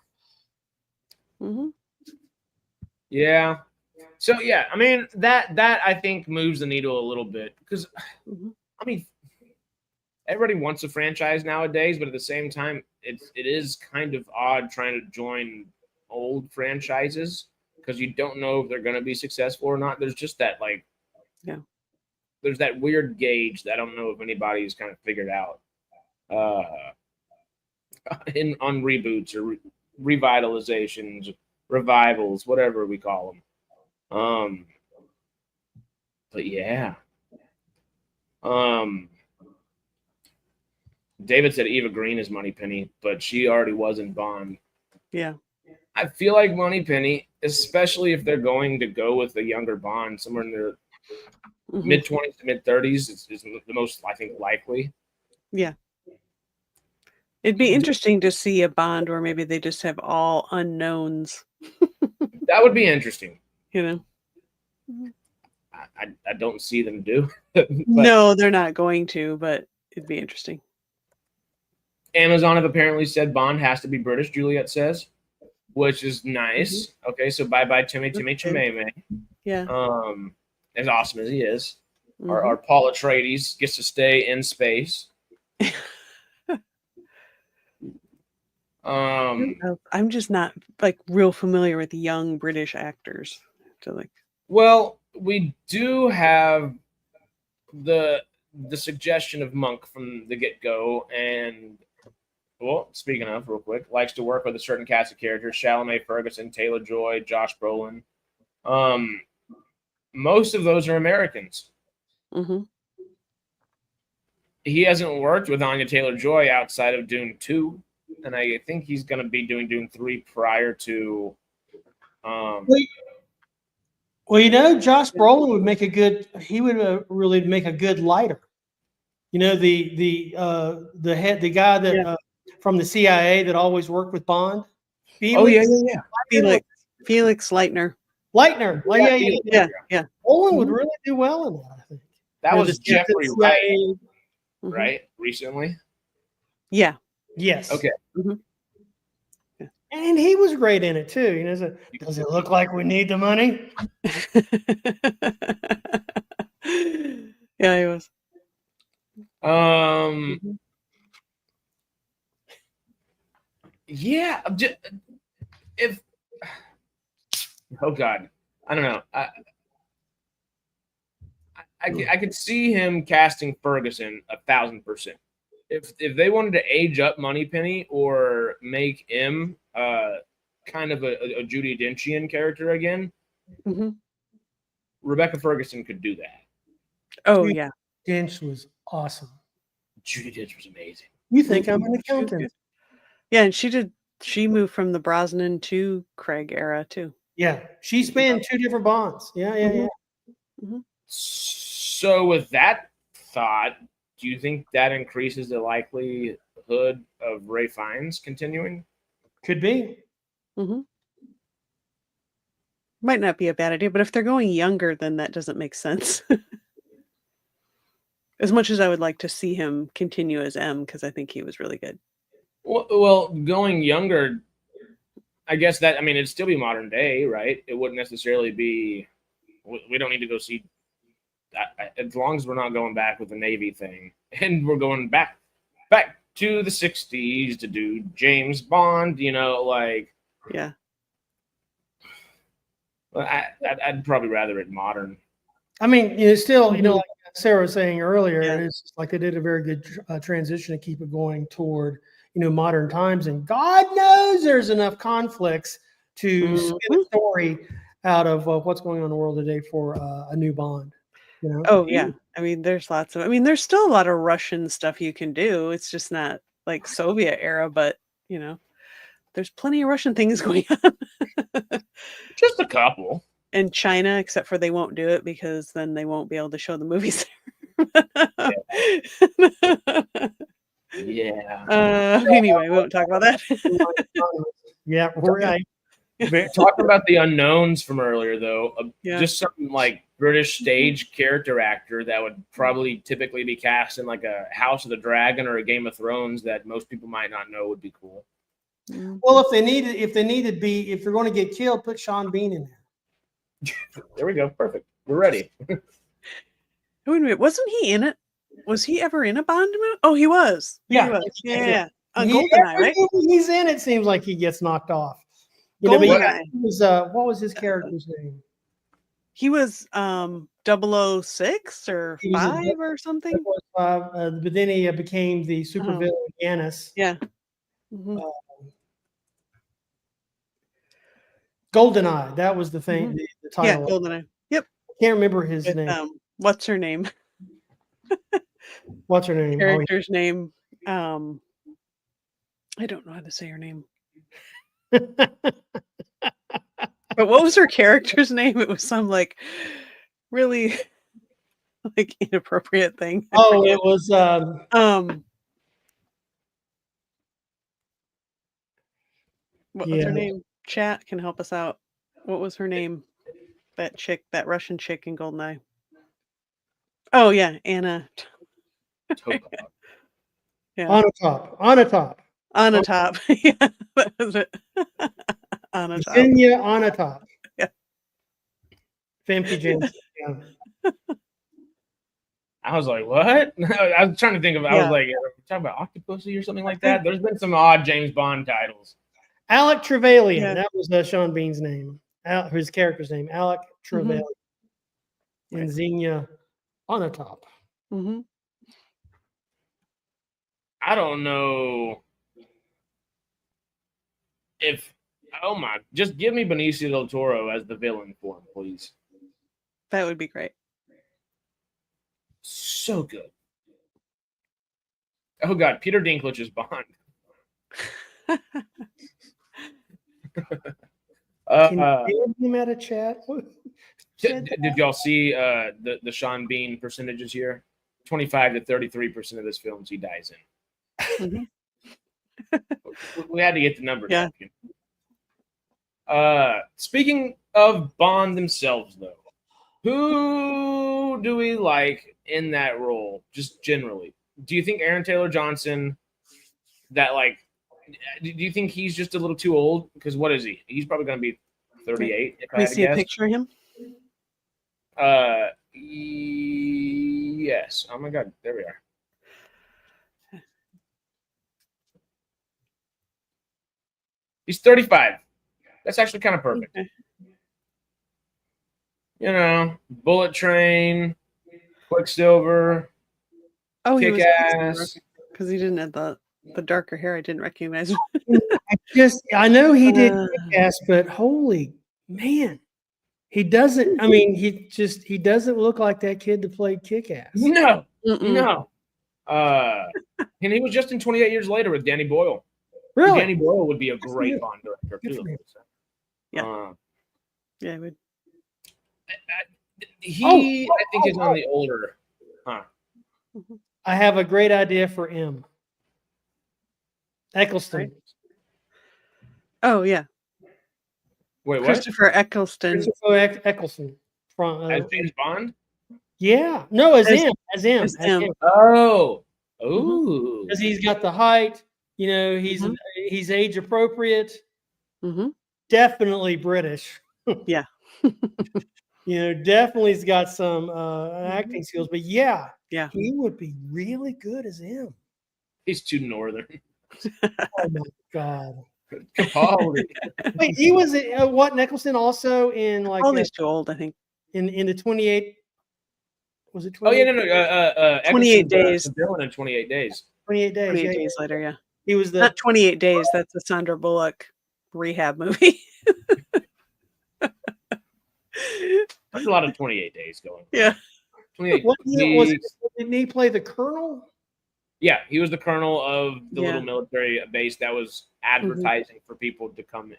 Speaker 1: Yeah. So yeah, I mean that I think moves the needle a little bit because I mean everybody wants a franchise nowadays, but at the same time, it is kind of odd trying to join old franchises because you don't know if they're going to be successful or not. There's just that there's that weird gauge that I don't know if anybody's kind of figured out on reboots or revitalizations, revivals, whatever we call them. But yeah. David said Eva Green is Moneypenny, but she already was in Bond.
Speaker 2: Yeah.
Speaker 1: I feel like Moneypenny, especially if they're going to go with a younger Bond, somewhere in their Mid-20s to mid-30s is the most, I think, likely.
Speaker 2: Yeah. It'd be interesting to see a Bond where maybe they just have all unknowns.
Speaker 1: That would be interesting.
Speaker 2: You know?
Speaker 1: I don't see them do.
Speaker 2: No, they're not going to, but it'd be interesting.
Speaker 1: Amazon have apparently said Bond has to be British, Juliet says, which is nice. Okay, so bye-bye Timmy Chalamet.
Speaker 2: Yeah.
Speaker 1: As awesome as he is. Our Paul Atreides gets to stay in space.
Speaker 2: I'm just not like real familiar with young British actors.
Speaker 1: Well, we do have the suggestion of Monk from the get-go, and well, speaking of, real quick, likes to work with a certain cast of characters: Chalamet, Ferguson, Taylor-Joy, Josh Brolin. Most of those are Americans. He hasn't worked with Anya Taylor-Joy outside of Dune 2, and I think he's going to be doing Dune 3 prior to.
Speaker 3: Well, you know, Josh Brolin would make a good. He would really make a good lighter. You know, the guy that from the CIA that always worked with Bond.
Speaker 1: Felix
Speaker 2: Leitner.
Speaker 3: Leitner.
Speaker 2: Yeah.
Speaker 3: Brolin would really do well in that, I think.
Speaker 1: That was Jeffrey Wright, right? Recently?
Speaker 2: Yeah.
Speaker 3: Yes.
Speaker 1: Okay.
Speaker 3: And he was great in it too. You know, does it look like we need the money?
Speaker 2: Yeah, he was.
Speaker 1: Yeah. Oh God, I don't know. I could see him casting Ferguson 1,000%. If they wanted to age up Moneypenny or make him kind of a Judi Denchian character again, Rebecca Ferguson could do that.
Speaker 2: Oh, yeah.
Speaker 3: Dench was awesome.
Speaker 1: Judi Dench was amazing.
Speaker 3: You think I'm an accountant?
Speaker 2: Yeah, and she moved from the Brosnan to Craig era too.
Speaker 3: Yeah, she spanned 2 different Bonds. Yeah.
Speaker 1: So with that thought, do you think that increases the likelihood of Ralph Fiennes continuing?
Speaker 3: Could be.
Speaker 2: Might not be a bad idea, but if they're going younger, then that doesn't make sense. As much as I would like to see him continue as M, because I think he was really good.
Speaker 1: Well, going younger, I guess that, I mean, it'd still be modern day, right? It wouldn't necessarily be, we don't need to go see, as long as we're not going back with the Navy thing, and we're going back to the 60s to do James Bond, you know, like.
Speaker 2: Yeah.
Speaker 1: Well, I'd probably rather it modern.
Speaker 3: I mean, you know, still, you know, like Sarah was saying earlier, it's just like they did a very good transition to keep it going toward, you know, modern times. And God knows there's enough conflicts to spin a story out of what's going on in the world today for a new Bond. You know?
Speaker 2: Oh, yeah. I mean, there's lots of, there's still a lot of Russian stuff you can do. It's just not like Soviet era, but, you know, there's plenty of Russian things going on.
Speaker 1: Just a couple.
Speaker 2: And China, except for they won't do it because then they won't be able to show the movies there. Anyway, we won't talk about that.
Speaker 3: Yeah, we're right.
Speaker 1: Talking about the unknowns from earlier, though, just something like British stage character actor that would probably typically be cast in like a House of the Dragon or a Game of Thrones that most people might not know would be cool.
Speaker 3: Well, if they're going to get killed, put Sean Bean in there.
Speaker 1: There we go. Perfect. We're ready.
Speaker 2: Wait a minute. Wasn't he in it? Was he ever in a Bond movie? Oh, he was.
Speaker 3: Yeah.
Speaker 2: He was. Yeah. On GoldenEye, right?
Speaker 3: He's in it. Seems like he gets knocked off. You know, he was, what was his character's name?
Speaker 2: He was 006 or 5 or something.
Speaker 3: But then he became the supervillain Yanis.
Speaker 2: Yeah.
Speaker 3: GoldenEye. That was the thing. The title.
Speaker 2: Yeah, GoldenEye. Yep.
Speaker 3: Can't remember his name.
Speaker 2: What's her name?
Speaker 3: What's her name?
Speaker 2: Character's name. I don't know how to say her name. But what was her character's name? It was some like really like inappropriate thing.
Speaker 3: Oh, it was
Speaker 2: what was her name? Chat can help us out. What was her name? That chick, that Russian chick in Goldeneye. Oh yeah, Anna.
Speaker 3: Yeah. On a top.
Speaker 2: Yeah, that was it. On a top.
Speaker 3: Xenia on a top.
Speaker 2: Yeah.
Speaker 3: Famke Janssen. Yeah.
Speaker 1: I was like, what? I was trying to think of. I was like, talking about Octopussy or something like that. There's been some odd James Bond titles.
Speaker 3: Alec Trevelyan. That was Sean Bean's name. His character's name. Alec Trevelyan. And Xenia on a top.
Speaker 2: Mm-hmm.
Speaker 1: I don't know if. Oh my! Just give me Benicio del Toro as the villain for him, please.
Speaker 2: That would be great.
Speaker 1: So good. Oh God, Peter Dinklage is Bond.
Speaker 3: Can you him out of chat?
Speaker 1: Did y'all see the Sean Bean percentages here? 25 to 33% of this films he dies in. We had to get the number.
Speaker 2: Yeah.
Speaker 1: Speaking of Bond themselves, though, who do we like in that role? Just generally, do you think Aaron Taylor Johnson? That like, do you think he's just a little too old? Because what is he? He's probably going to be 38.
Speaker 2: Can we see a picture of him?
Speaker 1: Yes. Oh my God, there we are. He's 35. That's actually kind of perfect. Okay. You know, Bullet Train, Quicksilver, Kick-Ass.
Speaker 2: Because he didn't have the darker hair. I didn't recognize him.
Speaker 3: I know he did Kick-Ass, but holy man, he doesn't. I mean, he doesn't look like that kid that played Kick-Ass.
Speaker 1: No, no. And he was just in 28 Years Later with Danny Boyle.
Speaker 3: Really,
Speaker 1: Danny Boyle would be a great Bond director too.
Speaker 2: Yeah, yeah, I would.
Speaker 1: I think is on the older.
Speaker 3: I have a great idea for M. Eccleston.
Speaker 2: Right. Oh yeah.
Speaker 1: Wait, what?
Speaker 2: Christopher Eccleston.
Speaker 3: Christopher Eccleston from
Speaker 1: as James Bond.
Speaker 3: Yeah, no, as him.
Speaker 1: Oh, ooh.
Speaker 3: Because he's got the height. You know, he's age appropriate.
Speaker 2: Mm-hmm.
Speaker 3: Definitely British.
Speaker 2: Yeah.
Speaker 3: You know, definitely has got some acting skills. But yeah, he would be really good as him.
Speaker 1: He's too northern.
Speaker 3: Oh my God.
Speaker 1: Capaldi.
Speaker 3: Wait, he was what Nicholson also in like
Speaker 2: Capaldi's too old, I think.
Speaker 3: In the 28. Was it
Speaker 1: 28? Oh yeah, no.
Speaker 2: 28 days.
Speaker 1: The villain in 28 days.
Speaker 3: 28 days.
Speaker 2: 28 days later, yeah.
Speaker 3: He was
Speaker 2: not 28 days. That's the Sandra Bullock rehab movie.
Speaker 1: There's a lot of 28 days going.
Speaker 2: Yeah.
Speaker 1: 28.
Speaker 3: Didn't he play the colonel?
Speaker 1: Yeah, he was the colonel of the little military base that was advertising for people to come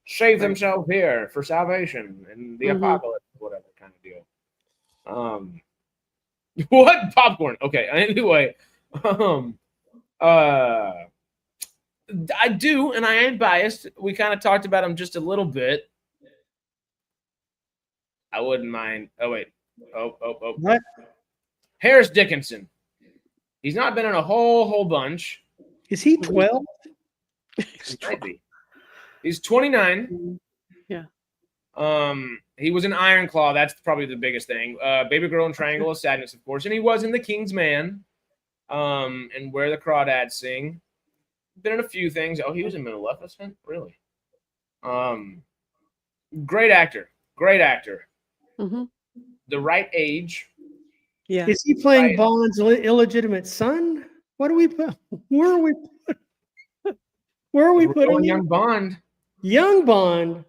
Speaker 1: save themselves here for salvation and the apocalypse, whatever kind of deal. What? Popcorn. Okay. Anyway, I do, and I ain't biased. We kind of talked about him just a little bit. I wouldn't mind. Oh, wait. Oh.
Speaker 3: What?
Speaker 1: Harris Dickinson. He's not been in a whole bunch.
Speaker 3: Is he 12?
Speaker 1: He might be. He's 29.
Speaker 2: Yeah.
Speaker 1: He was in Iron Claw. That's probably the biggest thing. Baby Girl and Triangle of Sadness, of course. And he was in The King's Man. And Where the Crawdads Sing. Been in a few things. Oh, he was in Maleficent? Really? Great actor.
Speaker 2: Mm-hmm.
Speaker 1: The right age.
Speaker 2: Yeah.
Speaker 3: Is he playing Bond's illegitimate son? What do we put? Where are we putting him?
Speaker 1: Young Bond?
Speaker 3: Young Bond.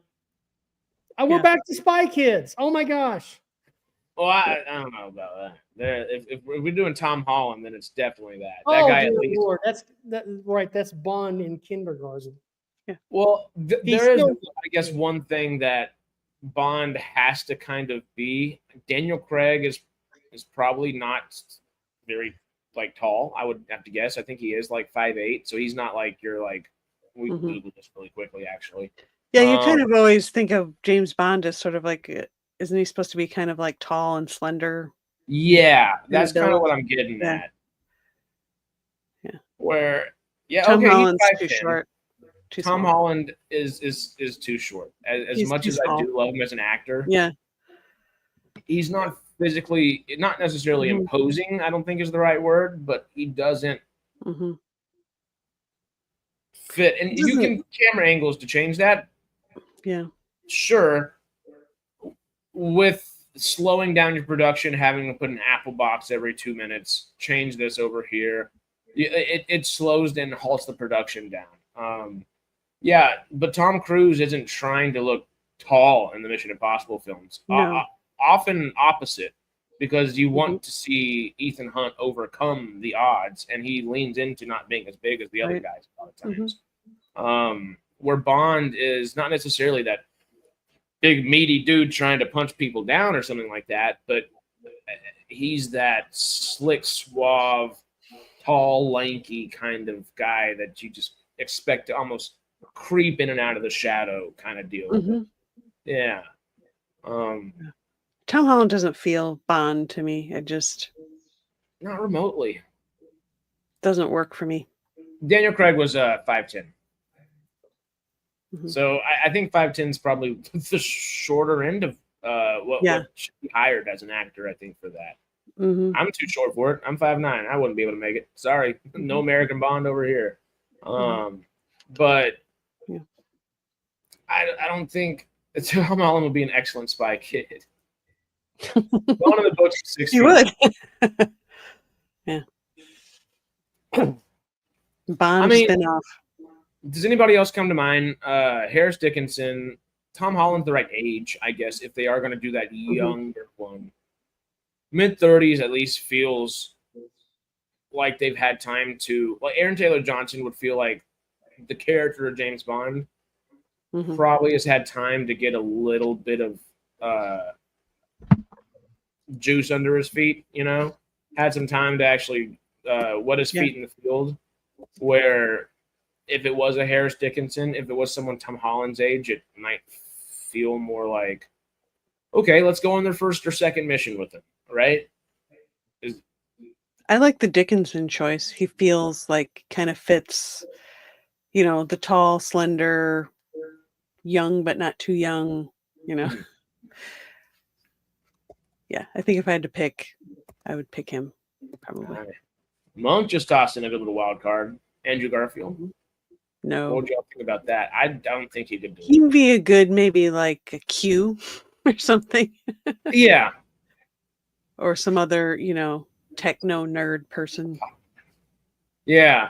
Speaker 3: We're back to Spy Kids. Oh my gosh.
Speaker 1: Well, I don't know about that. If we're doing Tom Holland, then it's definitely that.
Speaker 3: Oh,
Speaker 1: that guy at least.
Speaker 3: Lord. That's Bond in kindergarten.
Speaker 2: Yeah.
Speaker 1: Well, there is, I guess, one thing that Bond has to kind of be. Daniel Craig is is probably not very like tall. I would have to guess. I think he is like 5'8", so he's not like you're like. We Googled this really quickly, actually.
Speaker 2: Yeah, you kind of always think of James Bond as sort of like, isn't he supposed to be kind of like tall and slender?
Speaker 1: Yeah, that's kind of what I'm getting at.
Speaker 2: Yeah.
Speaker 1: Where,
Speaker 2: Tom
Speaker 1: okay,
Speaker 2: Holland's
Speaker 1: he's 5'10".
Speaker 2: too short.
Speaker 1: Tom Holland is too short. As much as I do love him as an actor,
Speaker 2: yeah,
Speaker 1: he's not physically, not necessarily imposing. I don't think is the right word, but he doesn't fit. And you can camera angles to change that.
Speaker 2: Yeah,
Speaker 1: sure. With slowing down your production, having to put an Apple box every 2 minutes, change this over here, it slows and halts the production down. Yeah, but Tom Cruise isn't trying to look tall in the Mission Impossible films.
Speaker 2: No.
Speaker 1: Often opposite, because you want to see Ethan Hunt overcome the odds, and he leans into not being as big as the other guys a lot of times. Where Bond is not necessarily that big meaty dude trying to punch people down or something like that, but he's that slick, suave, tall, lanky kind of guy that you just expect to almost creep in and out of the shadow kind of deal. Yeah. Tom
Speaker 2: Holland doesn't feel Bond to me. It just
Speaker 1: not remotely
Speaker 2: doesn't work for me.
Speaker 1: Daniel Craig was 5'10". So I think 5'10" is probably the shorter end of what should be hired as an actor, I think, for that. I'm too short for it. I'm 5'9". I wouldn't be able to make it. Sorry. No American Bond over here. But I don't think Tom Holland would be an excellent spy kid. One of the books is 6
Speaker 2: He would. Yeah. Bond spinoff.
Speaker 1: Does anybody else come to mind? Harris Dickinson, Tom Holland's the right age, I guess, if they are going to do that younger one. Mid-30s at least feels like they've had time to... Like Aaron Taylor Johnson would feel like the character of James Bond probably has had time to get a little bit of juice under his feet, had some time to actually wet his feet in the field, where if it was a Harris Dickinson, if it was someone Tom Holland's age, it might feel more like, okay, let's go on their first or second mission with him, right?
Speaker 2: I like the Dickinson choice. He feels like kind of fits, the tall, slender, young but not too young, Yeah, I think if I had to pick, I would pick him, probably.
Speaker 1: Monk just tossed in a good little wild card. Andrew Garfield.
Speaker 2: No.
Speaker 1: What would y'all think about that? I don't think he could do it.
Speaker 2: He'd be a good, maybe like a Q or something.
Speaker 1: Yeah.
Speaker 2: Or some other, techno nerd person.
Speaker 1: Yeah.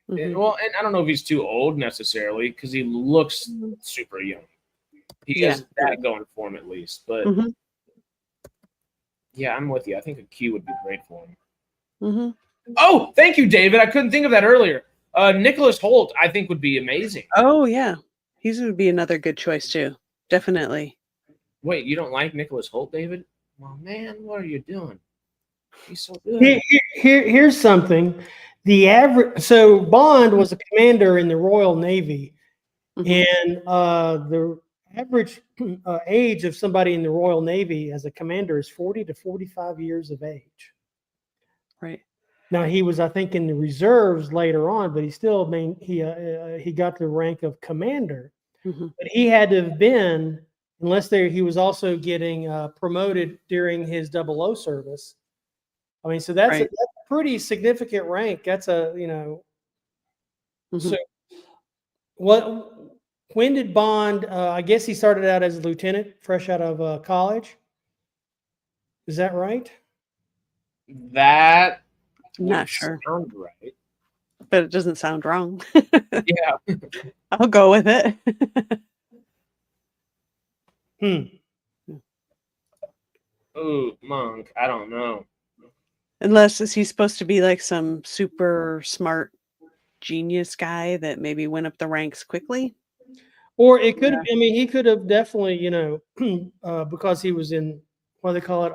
Speaker 1: Well, and I don't know if he's too old necessarily, because he looks super young. He has that going for him at least. But yeah, I'm with you. I think a Q would be great for him. Oh, thank you, David. I couldn't think of that earlier. Nicholas Hoult, I think, would be amazing.
Speaker 2: Oh, yeah. He would be another good choice, too. Definitely.
Speaker 1: Wait, you don't like Nicholas Hoult, David? Well, man, what are you doing? He's so good.
Speaker 3: Here's something. So Bond was a commander in the Royal Navy, and the average age of somebody in the Royal Navy as a commander is 40 to 45 years of age.
Speaker 2: Right.
Speaker 3: Now he was, I think, in the reserves later on, but he still he got the rank of commander. But he had to have been, unless he was also getting promoted during his 00 service. I mean, so that's a pretty significant rank. That's a So when did Bond? I guess he started out as a lieutenant, fresh out of college. Is that right?
Speaker 1: That.
Speaker 2: Not sure.
Speaker 1: Sound right.
Speaker 2: But it doesn't sound wrong.
Speaker 1: Yeah.
Speaker 2: I'll go with it.
Speaker 1: Oh, Monk. I don't know.
Speaker 2: Unless is he supposed to be like some super smart genius guy that maybe went up the ranks quickly?
Speaker 3: Or it could have, he could have definitely, because he was in, what do they call it,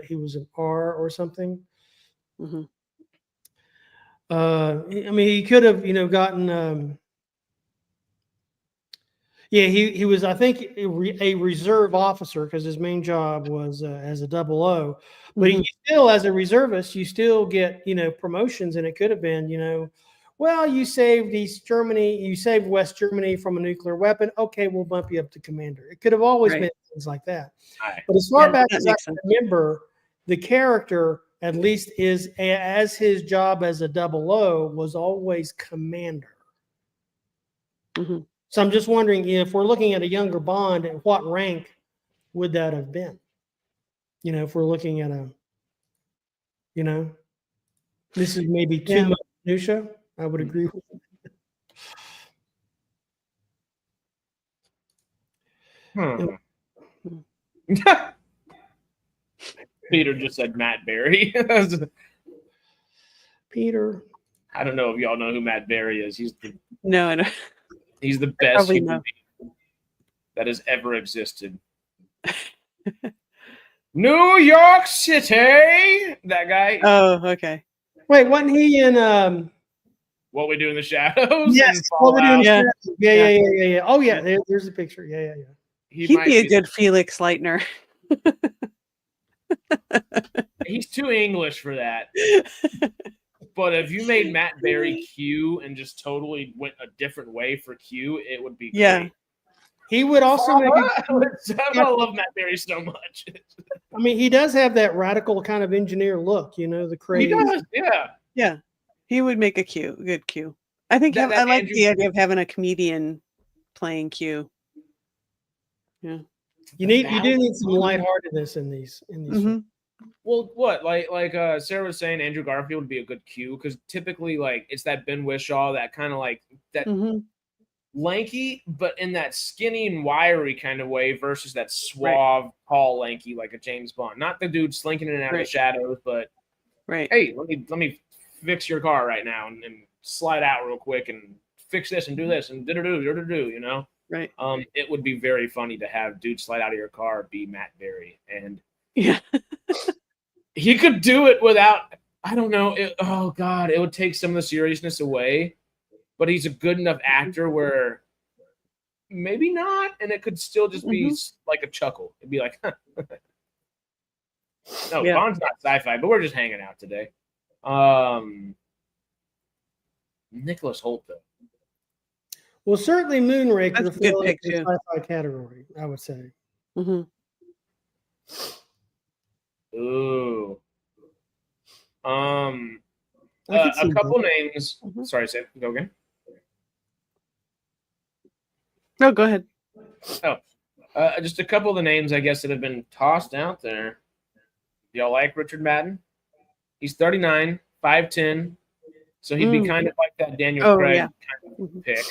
Speaker 3: he was an R or something.
Speaker 2: Mm-hmm.
Speaker 3: I mean, he could have, gotten. Yeah, he was, I think, a reserve officer because his main job was as a 00. But
Speaker 2: Mm-hmm.
Speaker 3: you still, as a reservist, you still get, promotions, and it could have been, well, you saved East Germany, you saved West Germany from a nuclear weapon. Okay, we'll bump you up to commander. It could have always been things like that.
Speaker 1: Right.
Speaker 3: But as far back
Speaker 2: that
Speaker 3: as I
Speaker 2: makes sense.
Speaker 3: remember, the character, at least as his job as a 00, was always commander.
Speaker 2: Mm-hmm.
Speaker 3: So I'm just wondering, if we're looking at a younger Bond, at what rank would that have been? If we're looking at this is maybe too much minutia. I would agree with
Speaker 1: Peter just said Matt Berry.
Speaker 3: Peter.
Speaker 1: I don't know if y'all know who Matt Berry is.
Speaker 2: No, I don't.
Speaker 1: He's the best
Speaker 2: probably
Speaker 1: human being that has ever existed. New York City. That guy.
Speaker 2: Oh, okay.
Speaker 3: Wait, wasn't he in
Speaker 1: What We Do in the Shadows?
Speaker 3: Yes, What We Do in the
Speaker 2: Yeah.
Speaker 3: Shadows. Yeah. Oh yeah, there's a picture. Yeah.
Speaker 2: He'd be a good Felix Leitner.
Speaker 1: He's too English for that. But if you made Matt Berry Q and just totally went a different way for Q, it would be great.
Speaker 3: He would also make
Speaker 1: I love Matt Berry so much.
Speaker 3: I mean, he does have that radical kind of engineer look, the crazy.
Speaker 1: He does, yeah.
Speaker 2: Yeah. He would make a good Q. I think I like the idea of having a comedian playing Q. Yeah.
Speaker 3: You do need some lightheartedness in these.
Speaker 2: Mm-hmm.
Speaker 1: Well, what like Sarah was saying, Andrew Garfield would be a good Q because typically it's that Ben Whishaw, that kind of that lanky, but in that skinny and wiry kind of way versus that suave, tall, lanky like a James Bond. Not the dude slinking in and out of the shadows, but hey, let me fix your car right now and slide out real quick and fix this and do this and do.
Speaker 2: Right.
Speaker 1: It would be very funny to have dude slide out of your car be Matt Berry, and he could do it without. I don't know. Oh God, it would take some of the seriousness away, but he's a good enough actor where maybe not, and it could still just be like a chuckle. It'd be like, huh. No, Bond's not sci-fi, but we're just hanging out today. Nicholas Hoult, though.
Speaker 3: Well, certainly Moonraker
Speaker 2: That's a good pick,
Speaker 3: in the
Speaker 2: too.
Speaker 3: sci-fi category, I would say.
Speaker 2: Mm-hmm.
Speaker 1: Ooh. A couple names. Sorry, Sam. Go again.
Speaker 2: No, go ahead.
Speaker 1: Just a couple of the names, I guess, that have been tossed out there. Y'all like Richard Madden? He's 39, 5'10", so he'd be kind of like that Daniel Craig kind of pick.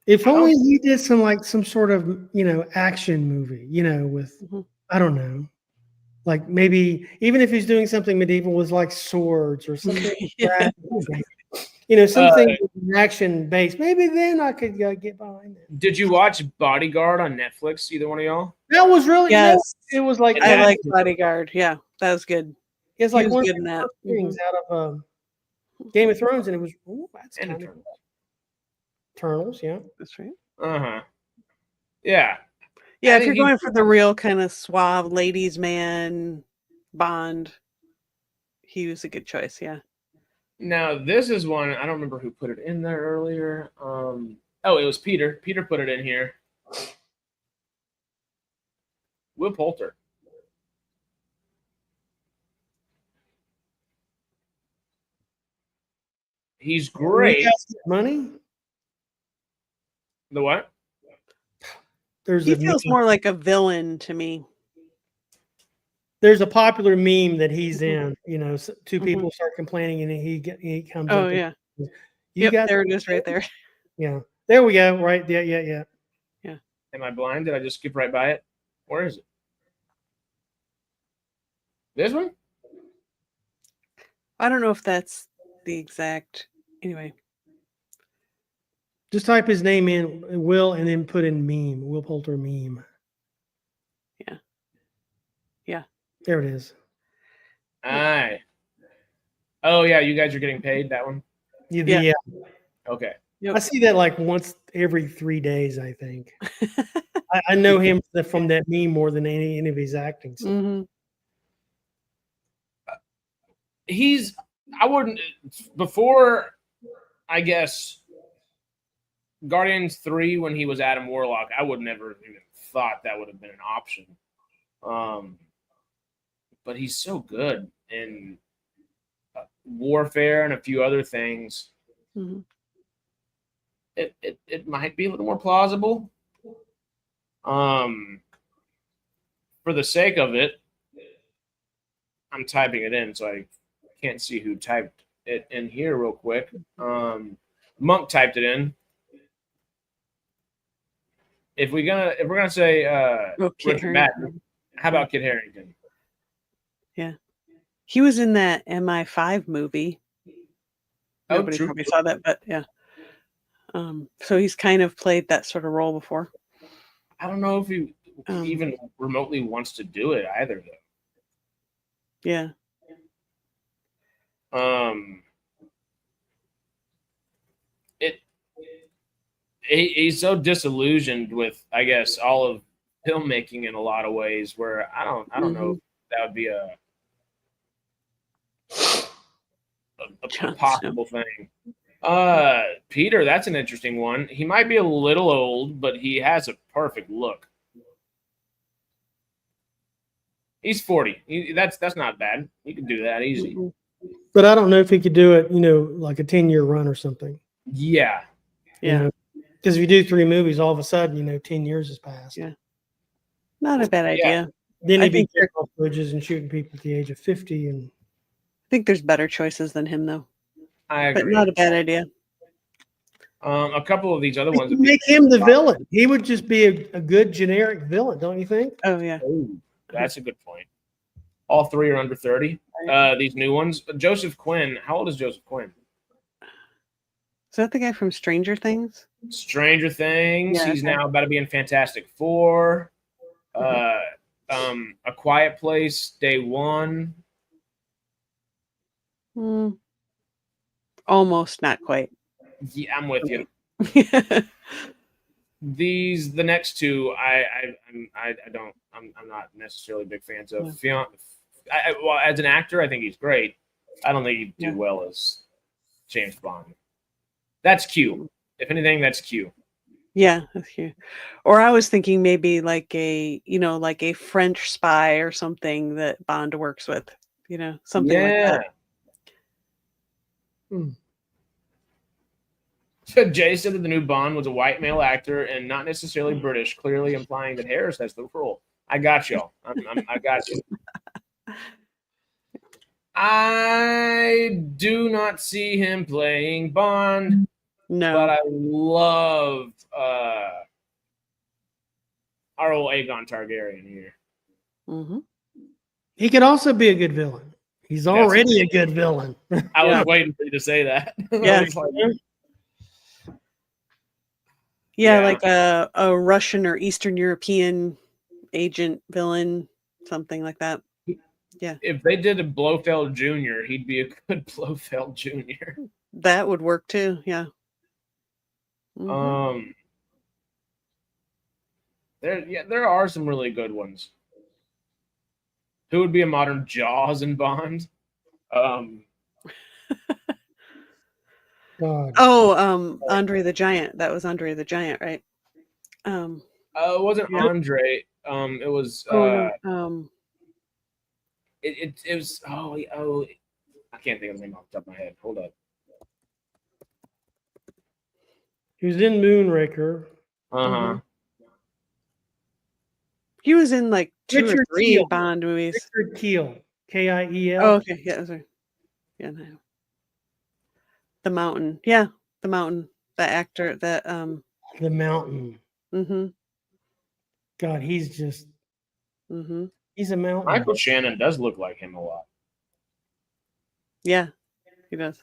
Speaker 3: If only he did some sort of action movie, with I don't know, like maybe even if he's doing something medieval with like swords or something, something action based. Maybe then I could get behind it.
Speaker 1: Did you watch Bodyguard on Netflix? Either one of y'all?
Speaker 3: That was really it was like
Speaker 2: I like Bodyguard. Yeah, that was good.
Speaker 3: It's like one
Speaker 2: of
Speaker 3: the things out of Game of Thrones, and it was that's kind of Eternals, yeah.
Speaker 2: That's right.
Speaker 1: Yeah.
Speaker 2: Yeah, if you're going for the real kind of suave ladies' man Bond, he was a good choice, yeah.
Speaker 1: Now, this is one, I don't remember who put it in there earlier. It was Peter. Peter put it in here. Will Poulter. He's great.
Speaker 3: Money?
Speaker 1: The what?
Speaker 2: He feels more like a villain to me.
Speaker 3: There's a popular meme that he's in. Two people start complaining, and he comes.
Speaker 2: Oh yeah. There it is, right there.
Speaker 3: Yeah, there we go. Right. Yeah.
Speaker 1: Am I blind? Did I just skip right by it? Where is it? This one?
Speaker 2: I don't know if that's the exact. Anyway,
Speaker 3: Just type his name in, Will, and then put in meme. Will Poulter meme.
Speaker 2: Yeah. Yeah.
Speaker 3: There it is.
Speaker 1: Aye. Oh yeah, you guys are getting paid that one.
Speaker 3: Yeah.
Speaker 1: Okay.
Speaker 3: I see that like once every 3 days, I think. I know him from that meme more than any of his acting stuff.
Speaker 2: Mm-hmm.
Speaker 1: I wouldn't, before, I guess, Guardians 3, when he was Adam Warlock, I would never even thought that would have been an option. But he's so good in Warfare and a few other things.
Speaker 2: Mm-hmm.
Speaker 1: It might be a little more plausible. For the sake of it, I'm typing it in, so I can't see who typed it in here real quick. Monk typed it in. If we're gonna say Richard Madden, how about Kit Harington?
Speaker 2: Yeah, he was in that MI5 movie. Nobody probably saw that, but yeah. So he's kind of played that sort of role before.
Speaker 1: I don't know if he even remotely wants to do it either, though.
Speaker 2: Yeah.
Speaker 1: He's so disillusioned with, I guess, all of filmmaking in a lot of ways. Where I don't know if that would be a possible thing. Peter, that's an interesting one. He might be a little old, but he has a perfect look. He's 40. That's not bad. He can do that easy.
Speaker 3: But I don't know if he could do it, like a 10-year run or something.
Speaker 1: Yeah.
Speaker 2: Yeah.
Speaker 3: Because if you do 3 movies, all of a sudden, 10 years has passed.
Speaker 2: Yeah. Not a bad idea.
Speaker 3: Then he'd be getting off bridges and shooting people at the age of 50. And
Speaker 2: I think there's better choices than him, though.
Speaker 1: I agree.
Speaker 2: But not a bad idea.
Speaker 1: A couple of these other ones
Speaker 3: would make him the villain. He would just be a good generic villain, don't you think?
Speaker 2: Oh, yeah.
Speaker 1: Ooh, that's a good point. All 3 are under 30. These new ones. Joseph Quinn. How old is Joseph Quinn?
Speaker 2: Is that the guy from Stranger Things?
Speaker 1: Stranger Things.
Speaker 2: Yeah,
Speaker 1: He's now about to be in Fantastic Four. A Quiet Place, Day One.
Speaker 2: Almost, not quite.
Speaker 1: Yeah, I'm with you. The next two, I'm not necessarily big fans of.
Speaker 2: Yeah.
Speaker 1: Well, as an actor, I think he's great. I don't think he'd do well as James Bond. That's Q. If anything, that's Q.
Speaker 2: Yeah, that's Q. Or I was thinking maybe like a French spy or something that Bond works with. Something like
Speaker 1: that. Jay said that the new Bond was a white male actor and not necessarily British, clearly implying that Harris has the role. I got y'all. I got you. I do not see him playing Bond.
Speaker 2: No.
Speaker 1: But I love our old Aegon Targaryen here.
Speaker 2: Mm-hmm.
Speaker 3: He could also be a good villain. He's already a good villain.
Speaker 1: I was waiting for you to say that.
Speaker 2: Yeah. Like a Russian or Eastern European agent villain, something like that. Yeah.
Speaker 1: If they did a Blofeld Jr., he'd be a good Blofeld Jr.
Speaker 2: That would work too. Yeah. Mm-hmm.
Speaker 1: There are some really good ones. Who would be a modern Jaws in Bond?
Speaker 2: Andre the Giant. That was Andre the Giant, right?
Speaker 1: It wasn't Andre. It was it was I can't think of the name off the top of my head. Hold up.
Speaker 3: He was in Moonraker.
Speaker 2: He was in like 2 or 3
Speaker 3: Keel.
Speaker 2: Bond movies.
Speaker 3: Richard Keel. Kiel.
Speaker 2: Oh, okay. Yeah, sorry. Yeah, no. The Mountain. Yeah, The Mountain. The actor that
Speaker 3: The Mountain.
Speaker 2: Mm-hmm.
Speaker 3: God, he's just he's a mountain.
Speaker 1: Michael Shannon does look like him a lot.
Speaker 2: Yeah, he does.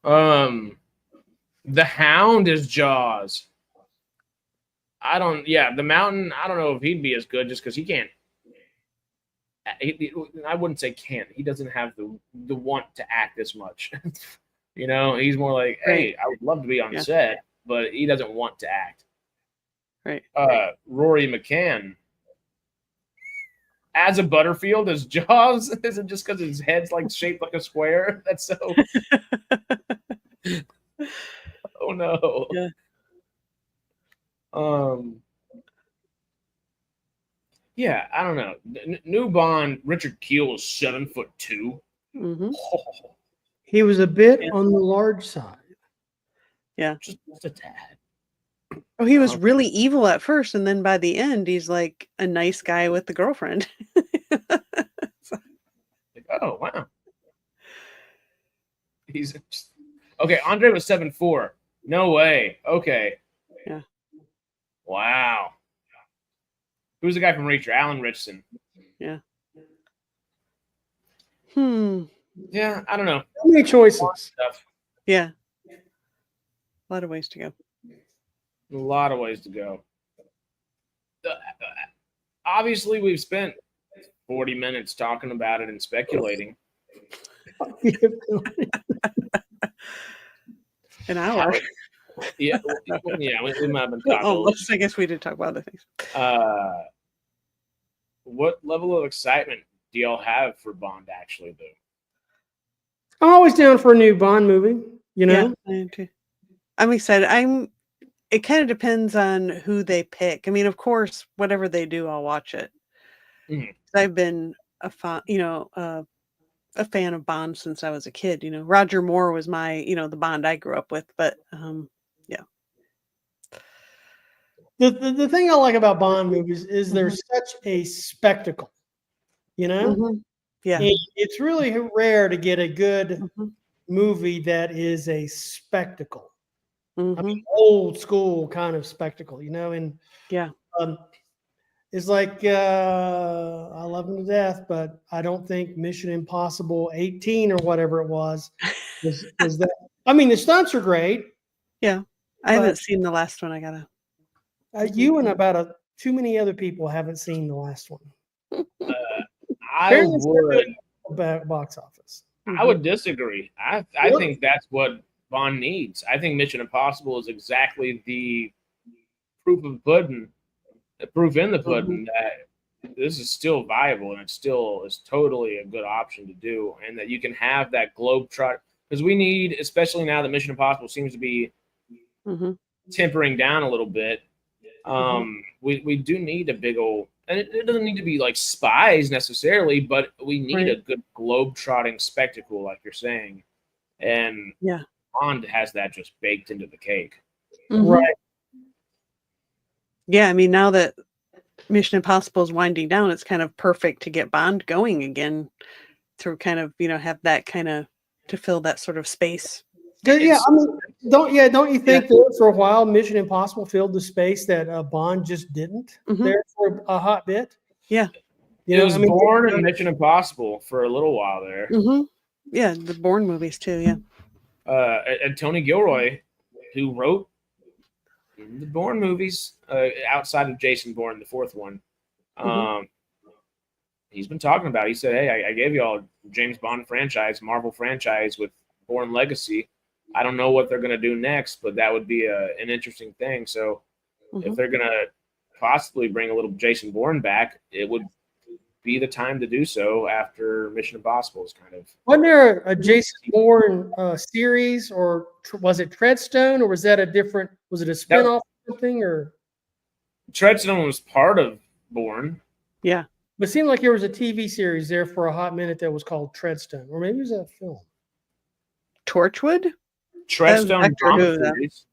Speaker 1: The Hound is Jaws. The Mountain, I don't know if he'd be as good just because he can't. I wouldn't say can't. He doesn't have the want to act as much. He's more like, hey, I would love to be on set, but he doesn't want to act.
Speaker 2: Right.
Speaker 1: Rory McCann as a Butterfield as Jaws. Is it just because his head's like shaped like a square? That's so. Oh no.
Speaker 2: Yeah.
Speaker 1: Yeah, I don't know. New Bond, Richard Kiel is 7'2".
Speaker 2: Mm-hmm.
Speaker 1: Oh,
Speaker 3: He was a bit on the large side.
Speaker 2: Yeah.
Speaker 1: just a tad.
Speaker 2: Oh, he was really evil at first, and then by the end, he's like a nice guy with the girlfriend.
Speaker 1: Oh, wow. He's just... Okay, Andre was 7'4". No way. Okay.
Speaker 2: Yeah.
Speaker 1: Wow. Who's the guy from Reacher? Alan Richson.
Speaker 2: Yeah.
Speaker 1: Yeah, I don't know.
Speaker 3: How many choices?
Speaker 2: Yeah. A lot of ways to go.
Speaker 1: A lot of ways to go. Obviously, we've spent 40 minutes talking about it and speculating.
Speaker 2: An hour.
Speaker 1: Yeah, we might have been talking.
Speaker 2: Almost. I guess we did talk about other things.
Speaker 1: What level of excitement do y'all have for Bond, actually, though?
Speaker 3: I'm always down for a new Bond movie,
Speaker 2: Yeah, I am too. I'm excited. It kind of depends on who they pick. I mean, of course, whatever they do, I'll watch it.
Speaker 1: Mm-hmm.
Speaker 2: I've been a fan of Bond since I was a kid. Roger Moore was my, the Bond I grew up with. But yeah.
Speaker 3: The thing I like about Bond movies is they're such a spectacle.
Speaker 2: Mm-hmm. Yeah,
Speaker 3: and it's really rare to get a good movie that is a spectacle. I mean, old school kind of spectacle, and
Speaker 2: yeah.
Speaker 3: It's like I love him to death, but I don't think Mission Impossible 18 or whatever it was that. I mean, the stunts are great.
Speaker 2: Yeah, I haven't seen the last one. I gotta.
Speaker 3: You and about too many other people haven't seen the last one.
Speaker 1: I would
Speaker 3: box office.
Speaker 1: I would disagree. I think that's what Bond needs. I think Mission Impossible is exactly the proof in the pudding that this is still viable and it still is totally a good option to do, and that you can have that globetrot, because we need, especially now that Mission Impossible seems to be tempering down a little bit. We do need a big old, and it doesn't need to be like spies necessarily, but we need a good globe-trotting spectacle, like you're saying. And Bond has that just baked into the cake.
Speaker 3: Right.
Speaker 2: Yeah, I mean, now that Mission Impossible is winding down, it's kind of perfect to get Bond going again, to kind of, have that kind of, to fill that sort of space.
Speaker 3: Yeah, I mean, don't you think that for a while Mission Impossible filled the space that Bond just didn't there for a hot bit?
Speaker 2: Yeah.
Speaker 1: It was Bourne and Mission Impossible for a little while there.
Speaker 2: Yeah, the Bourne movies too, yeah.
Speaker 1: And Tony Gilroy, who wrote the Bourne movies, outside of Jason Bourne, the fourth one, he's been talking about it. He said, hey, I gave you all James Bond franchise, Marvel franchise with Bourne Legacy. I don't know what they're going to do next, but that would be an interesting thing. So if they're going to possibly bring a little Jason Bourne back, it would be the time to do so after Mission Impossible is kind of.
Speaker 3: Wasn't there a Jason Bourne series, or was it Treadstone, or was that a different? Was it a spinoff or something? Or
Speaker 1: Treadstone was part of Bourne.
Speaker 2: Yeah,
Speaker 3: but it seemed like there was a TV series there for a hot minute that was called Treadstone, or maybe it was a film.
Speaker 2: Torchwood.
Speaker 1: Treadstone drama series.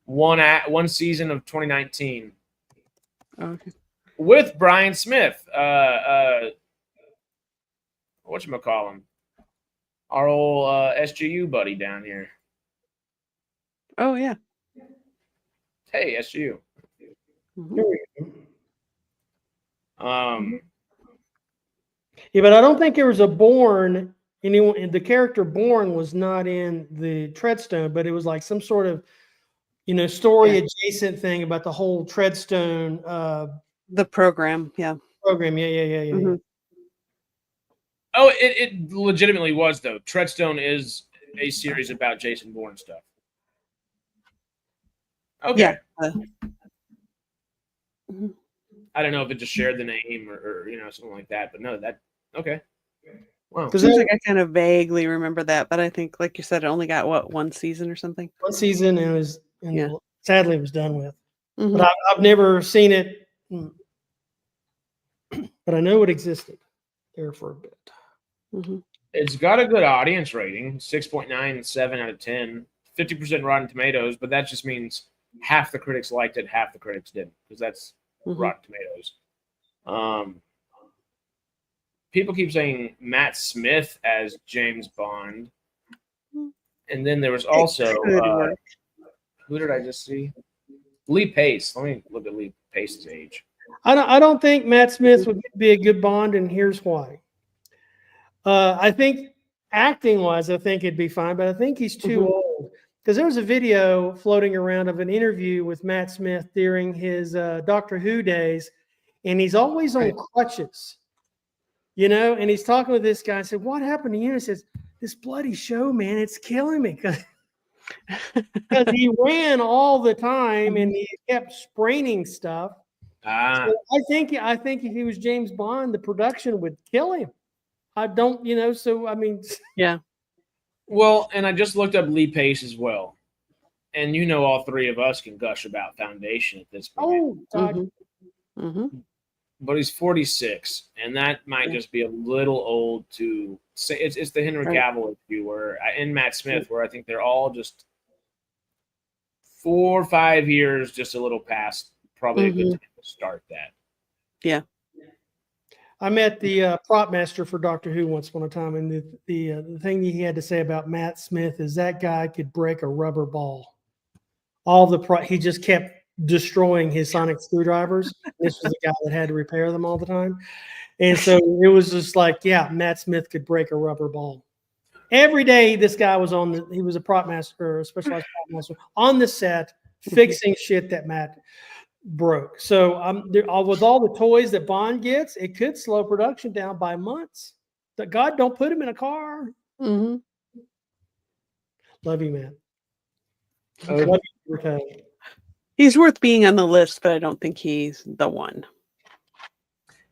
Speaker 1: One season of 2019.
Speaker 2: Okay.
Speaker 1: With Brian Smith, whatchamacallin', our old SGU buddy down here.
Speaker 2: Oh, yeah.
Speaker 1: Hey, SGU.
Speaker 3: Yeah, but I don't think there was a Bourne anyone. The character Bourne was not in the Treadstone, but it was like some sort of, story adjacent thing about the whole Treadstone
Speaker 2: the program. Yeah.
Speaker 3: program. Yeah.
Speaker 1: Oh, it legitimately was though. Treadstone is a series about Jason Bourne stuff. Okay.
Speaker 2: Yeah.
Speaker 1: I don't know if it just shared the name or something like that, but no, that okay. Wow.
Speaker 2: Because I kind of vaguely remember that, but I think, like you said, it only got one season or something.
Speaker 3: One season, and it was, sadly, it was done with.
Speaker 2: Mm-hmm.
Speaker 3: But I've never seen it, but I know it existed there for a bit.
Speaker 2: Mm-hmm.
Speaker 1: It's got a good audience rating, 6.97 out of 10, 50% Rotten Tomatoes, but that just means half the critics liked it, half the critics didn't, because that's Rotten Tomatoes. People keep saying Matt Smith as James Bond. And then there was also, who did I just see? Lee Pace. Let me look at Lee Pace's age.
Speaker 3: I don't think Matt Smith would be a good Bond, and here's why. I think acting-wise, I think it'd be fine, but I think he's too old. Because there was a video floating around of an interview with Matt Smith during his Doctor Who days, and he's always on crutches. And he's talking with this guy. I said, "What happened to you?" And he says, "This bloody show, man, it's killing me." Because he ran all the time and he kept spraining stuff. So I think if he was James Bond, the production would kill him. I don't, so I mean.
Speaker 2: Yeah.
Speaker 1: Well, and I just looked up Lee Pace as well. And all three of us can gush about Foundation at this point.
Speaker 3: Oh, God.
Speaker 1: But he's 46, and that might just be a little old to say. It's the Henry Cavill issue where in Matt Smith, where I think they're all just 4 or 5 years, just a little past. Probably a good time to start that.
Speaker 2: Yeah.
Speaker 3: I met the prop master for Doctor Who once upon a time, and the thing he had to say about Matt Smith is that guy could break a rubber ball. He just kept destroying his sonic screwdrivers. This was the guy that had to repair them all the time. And so it was just like, Matt Smith could break a rubber ball. Every day this guy was he was a prop master, or a specialized prop master on the set, fixing shit that Matt broke. So with all the toys that Bond gets, it could slow production down by months. But God, don't put him in a car.
Speaker 2: Mm-hmm.
Speaker 3: Love you, man. Love you, Rico.
Speaker 2: He's worth being on the list, but I don't think he's the one.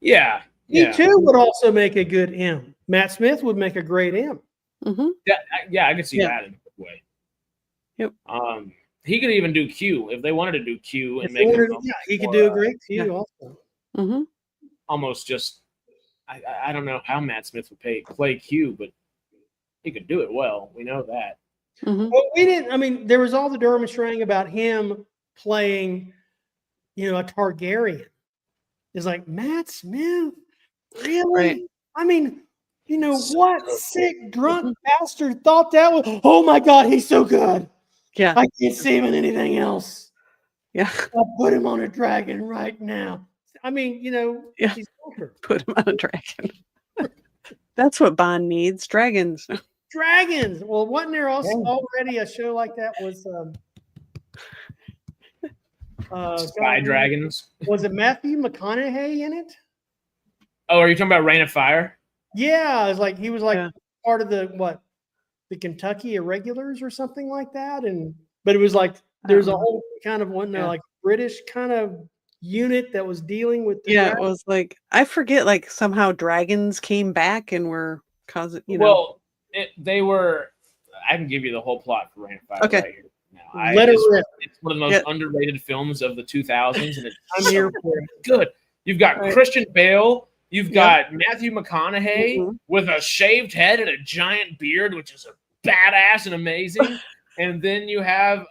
Speaker 1: Yeah.
Speaker 3: He too would also make a good M. Matt Smith would make a great M.
Speaker 1: Yeah, I could see that in a good way.
Speaker 2: Yep.
Speaker 1: He could even do Q if they wanted to do Q and
Speaker 3: he could do a great Q also.
Speaker 1: Almost just, I don't know how Matt Smith would play Q, but he could do it well. We know that.
Speaker 3: Well, we didn't. I mean, there was all the Durham about him playing, a Targaryen. It's like, Matt Smith, really?
Speaker 2: Right.
Speaker 3: I mean, what sick drunk bastard thought that was? Oh my God, he's so good.
Speaker 2: Yeah,
Speaker 3: I can't see him in anything else.
Speaker 2: Yeah,
Speaker 3: I'll put him on a dragon right now. I mean, he's
Speaker 2: put him on a dragon. That's what Bond needs. Dragons.
Speaker 3: Dragons. Well, wasn't there also already a show like that? Was
Speaker 1: Spy Dragons?
Speaker 3: Was it Matthew McConaughey in it?
Speaker 1: Oh, are you talking about Reign of Fire?
Speaker 3: Yeah, it was like he was part of the Kentucky Irregulars or something like that, but it was like there's a whole kind of one like British kind of unit that was dealing with.
Speaker 2: It was like I forget. Like somehow dragons came back and were causing.
Speaker 1: Well, they were. I can give you the whole plot for Reign of Fire.
Speaker 2: Okay.
Speaker 1: Right here. Now, it's one of the most underrated films of the 2000s, and
Speaker 3: I'm here for it.
Speaker 1: Good. You've got Christian Bale. You've got Matthew McConaughey with a shaved head and a giant beard, which is a badass and amazing. And then you have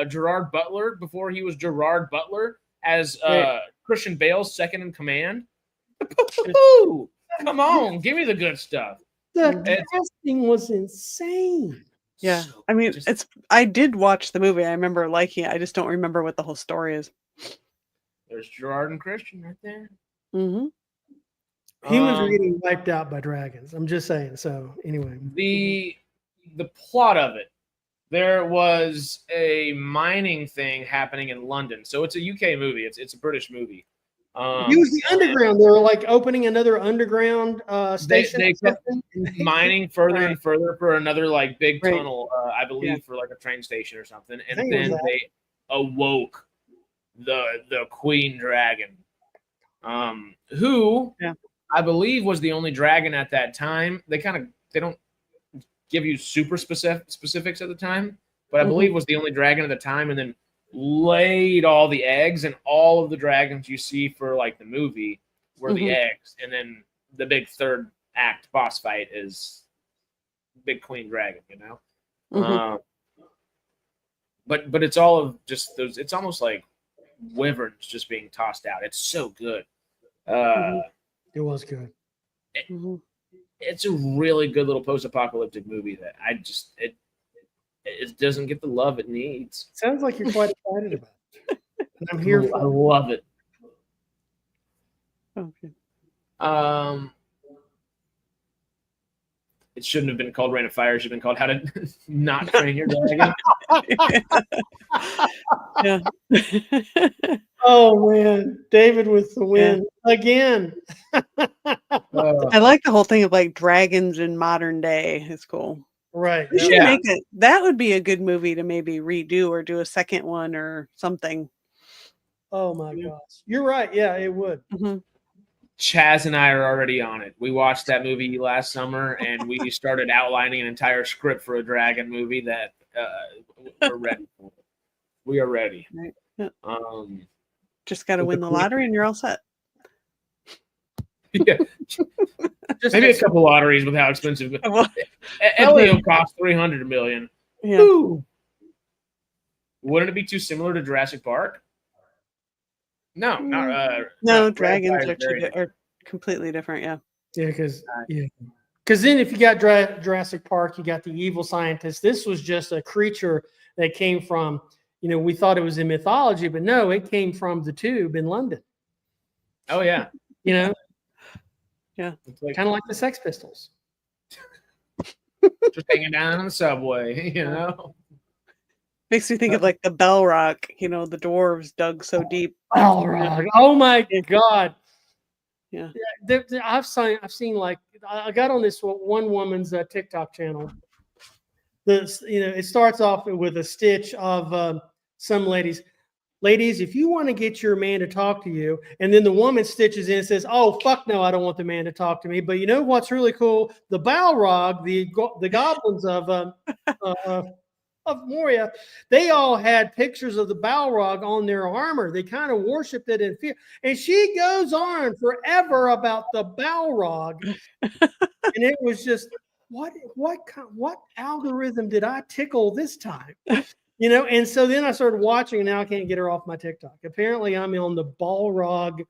Speaker 1: Gerard Butler before he was Gerard Butler as Christian Bale's second in command. Come on, give me the good stuff.
Speaker 3: The casting was insane.
Speaker 2: Yeah, I mean, I did watch the movie. I remember liking it. I just don't remember what the whole story is.
Speaker 1: There's Gerard and Christian right there.
Speaker 2: Mm-hmm.
Speaker 3: Humans are getting wiped out by dragons. I'm just saying. So anyway,
Speaker 1: the plot of it. There was a mining thing happening in London. So it's a UK movie. It's a British movie.
Speaker 3: It was the underground. They were like opening another underground station.
Speaker 1: They kept mining further and further for another like big tunnel, I believe, for like a train station or something. And then they awoke the queen dragon, who I believe was the only dragon at that time. They don't give you super specifics at the time, but I believe was the only dragon at the time, and then laid all the eggs, and all of the dragons you see for like the movie were the eggs, and then the big third act boss fight is big queen dragon, you know. But it's all of just those. It's almost like wyverns just being tossed out. It's so good.
Speaker 3: It was good.
Speaker 1: It's a really good little post-apocalyptic movie that it doesn't get the love it needs.
Speaker 3: Sounds like you're quite excited about it. And I'm here for
Speaker 1: I love it.
Speaker 2: Okay.
Speaker 1: It shouldn't have been called Rain of Fire. It should have been called How to Not Train Your Dragon.
Speaker 2: Yeah.
Speaker 3: Oh man, David with the win again.
Speaker 2: I like the whole thing of like dragons in modern day. It's cool.
Speaker 3: Right.
Speaker 2: We should make it. That would be a good movie to maybe redo or do a second one or something.
Speaker 3: Oh my gosh. You're right. Yeah, it would.
Speaker 1: Chazz and I are already on it. We watched that movie last summer, and we started outlining an entire script for a dragon movie that we're ready for. We are ready.
Speaker 2: Right. Yeah. Just got to win the lottery, and you're all set.
Speaker 1: Yeah. Maybe a couple lotteries with how expensive. Elio cost $300 million.
Speaker 2: Yeah.
Speaker 1: Ooh. Wouldn't it be too similar to Jurassic Park? No, not
Speaker 2: dragons are completely different. Yeah.
Speaker 3: Yeah, because then if you got Jurassic Park, you got the evil scientist. This was just a creature that came from, we thought it was in mythology, but no, it came from the tube in London.
Speaker 1: Oh yeah.
Speaker 2: Yeah.
Speaker 3: Kind of like the Sex Pistols.
Speaker 1: Just hanging down on the subway,
Speaker 2: Makes me think of like the Bell Rock, the dwarves dug so deep.
Speaker 3: Bell Rock. Oh my God.
Speaker 2: Yeah.
Speaker 3: I've seen like, I got on this one woman's TikTok channel. It starts off with a stitch of some ladies. Ladies, if you want to get your man to talk to you, and then the woman stitches in and says, "Oh fuck no, I don't want the man to talk to me." But you know what's really cool? The Balrog, the goblins of Moria, they all had pictures of the Balrog on their armor. They kind of worshipped it in fear. And she goes on forever about the Balrog, and it was just what algorithm did I tickle this time? And so then I started watching, and now I can't get her off my TikTok. Apparently, I'm on the Balrog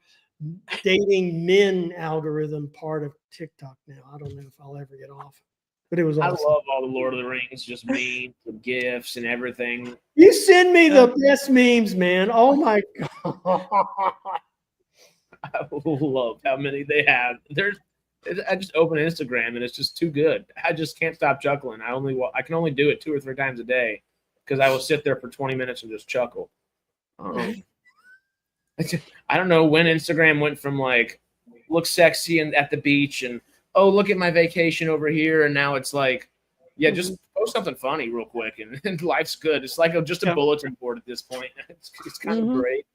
Speaker 3: dating men algorithm part of TikTok now. I don't know if I'll ever get off, but it was awesome.
Speaker 1: I love all the Lord of the Rings, just memes, the GIFs, and everything.
Speaker 3: You send me the best memes, man. Oh my God.
Speaker 1: I love how many they have. I just open Instagram, and it's just too good. I just can't stop chuckling. I can only do it 2 or 3 times a day, because I will sit there for 20 minutes and just chuckle. I don't know when Instagram went from like, look sexy and at the beach, and look at my vacation over here, and now it's like, just post something funny real quick, and life's good. It's like just a bulletin board at this point. It's kind of great.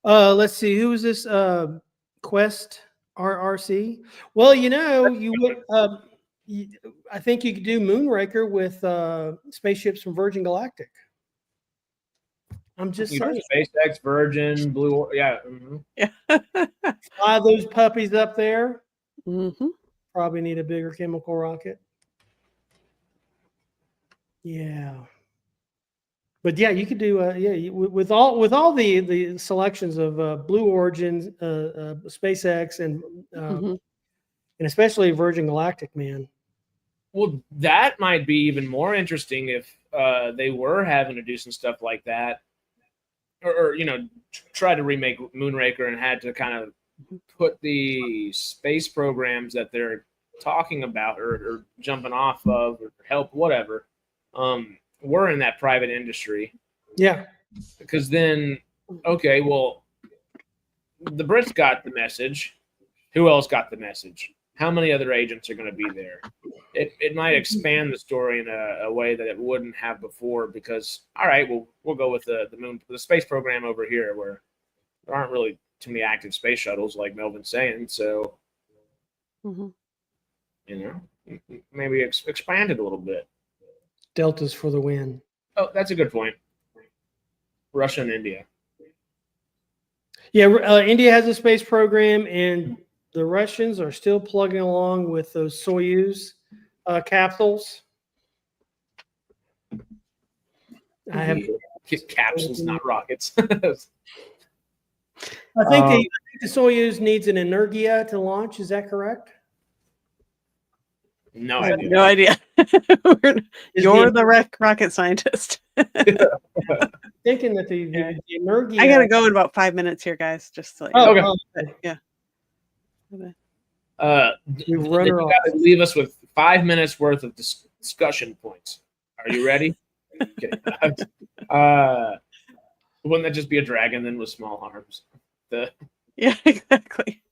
Speaker 3: Let's see, who is this? Quest RRC. Well, you would. I think you could do Moonraker with spaceships from Virgin Galactic. I'm just saying.
Speaker 1: SpaceX, Virgin, Blue,
Speaker 2: Yeah.
Speaker 3: Fly those puppies up there. Probably need a bigger chemical rocket. Yeah. But yeah, you could do with all the selections of Blue Origin, SpaceX, and especially Virgin Galactic, man.
Speaker 1: Well, that might be even more interesting if they were having to do some stuff like that, or try to remake Moonraker and had to kind of put the space programs that they're talking about or jumping off of or help, whatever, were in that private industry.
Speaker 3: Yeah.
Speaker 1: Because then, okay, well, the Brits got the message. Who else got the message? How many other agents are going to be there? It might expand the story in a way that it wouldn't have before because, all right, we'll go with the space program over here where there aren't really too many active space shuttles like Melvin's saying. So, maybe expand it a little bit.
Speaker 3: Deltas for the win.
Speaker 1: Oh, that's a good point. Russia and India.
Speaker 3: Yeah, India has a space program, and the Russians are still plugging along with those Soyuz capsules. I have
Speaker 1: capsules, not rockets.
Speaker 3: I think the Soyuz needs an Energia to launch. Is that correct?
Speaker 1: No
Speaker 2: I have
Speaker 1: idea.
Speaker 2: no idea. You're the rocket scientist.
Speaker 3: Thinking that the Energia.
Speaker 2: I gotta go in about 5 minutes here, guys. Just to
Speaker 1: Okay.
Speaker 2: Yeah.
Speaker 1: You got to leave us with 5 minutes worth of discussion points. Are you ready? Okay. Wouldn't that just be a dragon then with small arms?
Speaker 2: Yeah, exactly.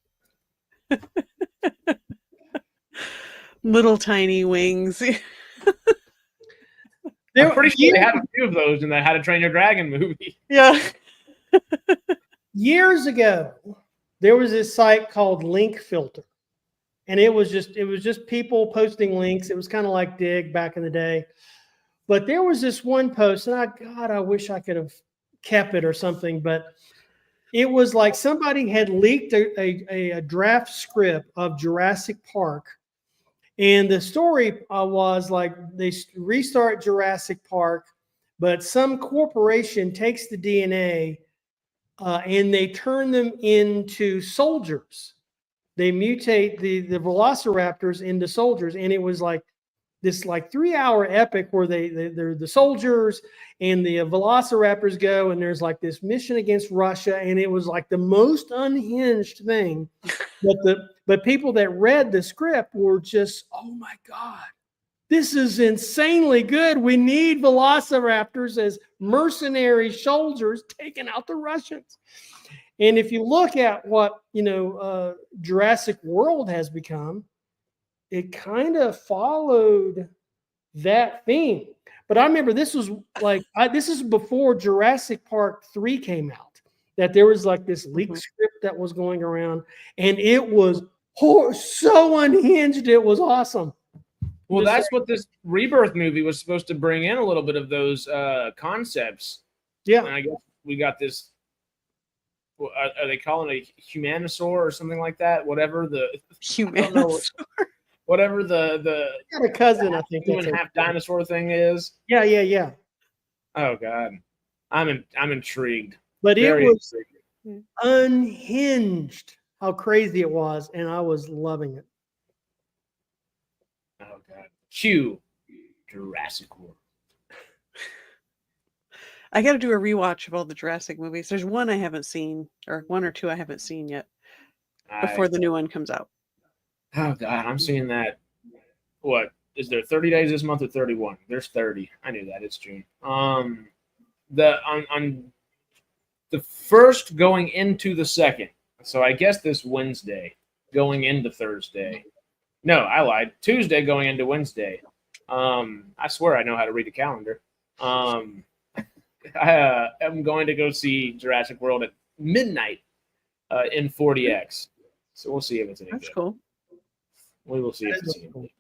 Speaker 2: Little tiny wings.
Speaker 1: I'm pretty sure they had a few of those in the How to Train Your Dragon movie.
Speaker 2: Yeah.
Speaker 3: Years ago, there was this site called Link Filter, and it was just people posting links. It was kind of like Dig back in the day, but there was this one post, and I wish I could have kept it or something, but it was like somebody had leaked a draft script of Jurassic Park. And the story was like they restart Jurassic Park, but some corporation takes the DNA and they turn them into soldiers. They mutate the velociraptors into soldiers. And it was like this 3-hour epic where they're the soldiers and the velociraptors go, and there's like this mission against Russia. And it was like the most unhinged thing. But people that read the script were just, oh my God, this is insanely good. We need velociraptors as mercenary soldiers taking out the Russians. And if you look at what, Jurassic World has become, it kind of followed that theme. But I remember this was this is before Jurassic Park 3 came out, that there was like this leaked script that was going around, and it was so unhinged. It was awesome.
Speaker 1: Well, that's what this Rebirth movie was supposed to bring in, a little bit of those concepts.
Speaker 3: Yeah.
Speaker 1: And I guess we got this. Are they calling it a humanosaur or something like that? Whatever the
Speaker 2: humanosaur.
Speaker 1: Whatever the
Speaker 3: I got a cousin, I think.
Speaker 1: Human half dinosaur thing is.
Speaker 3: Yeah.
Speaker 1: Oh God, I'm intrigued.
Speaker 3: But
Speaker 1: Very
Speaker 3: it was
Speaker 1: intrigued.
Speaker 3: Unhinged how crazy it was, and I was loving it.
Speaker 1: Oh God, cue Jurassic World.
Speaker 2: I got to do a rewatch of all the Jurassic movies. There's one I haven't seen, or one or two I haven't seen yet, before the new one comes out.
Speaker 1: Oh God, I'm seeing that. What is there? 30 days this month or 31? There's 30. I knew that. It's June. On the first going into the second. So I guess this Wednesday going into Thursday. No, I lied. Tuesday going into Wednesday. I swear I know how to read the calendar. I am going to go see Jurassic World at midnight in 40X. So we'll see if it's any good.
Speaker 2: That's cool.
Speaker 1: We will see if it's any good.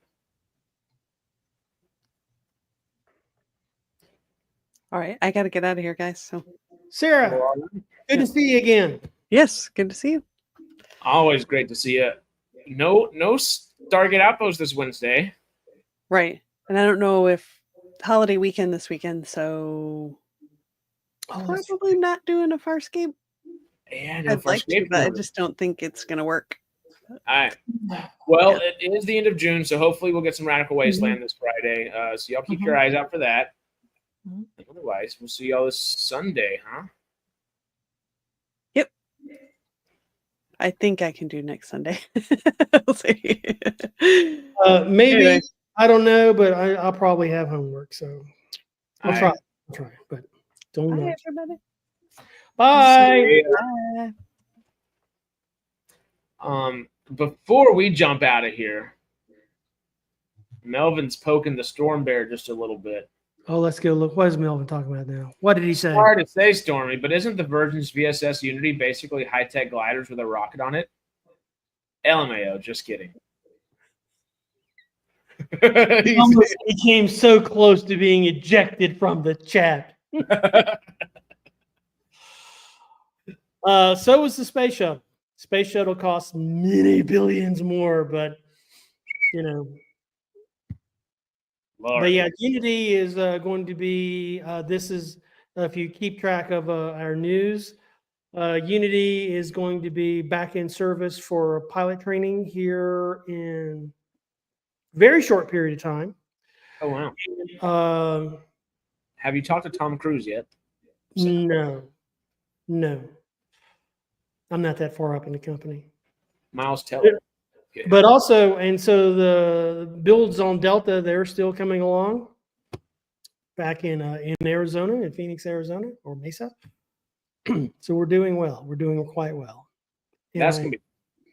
Speaker 2: All right, I got to get out of here, guys. So,
Speaker 3: Sarah, good to see you again.
Speaker 2: Yes, good to see you.
Speaker 1: Always great to see you. No Stargate Outpost this Wednesday.
Speaker 2: Right, and I don't know if holiday weekend this weekend, so probably not doing a Farscape.
Speaker 1: Yeah, no
Speaker 2: I'd like to, but I just don't think it's gonna work.
Speaker 1: All right. Well, it is the end of June, so hopefully we'll get some Radical Wasteland this Friday. So y'all keep your eyes out for that. Otherwise, we'll see y'all this Sunday, huh?
Speaker 2: Yep. I think I can do next Sunday. We'll see.
Speaker 3: Maybe.
Speaker 2: Anyway.
Speaker 3: I don't know, but I'll probably have homework, so I'll try. I'll try, but don't know.
Speaker 2: Bye, everybody.
Speaker 3: Bye.
Speaker 2: Bye.
Speaker 1: Before we jump out of here, Melvin's poking the storm bear just a little bit.
Speaker 3: Oh, let's go look. What is Melvin talking about now? What did he say?
Speaker 1: Hard to say, Stormy, but isn't the Virgin's VSS Unity basically high-tech gliders with a rocket on it? LMAO, just kidding.
Speaker 3: He almost came so close to being ejected from the chat. So was the space shuttle. Space shuttle costs many billions more, but you know.
Speaker 1: Lord.
Speaker 3: But yeah, Unity is going to be. This is if you keep track of our news. Unity is going to be back in service for pilot training here in very short period of time.
Speaker 1: Oh wow! Have you talked to Tom Cruise yet?
Speaker 3: No. I'm not that far up in the company.
Speaker 1: Miles Teller.
Speaker 3: Okay. But also, and so the builds on Delta, they're still coming along back in Arizona, in Phoenix, Arizona, or Mesa. So we're doing well. We're doing quite well. And
Speaker 1: That's gonna be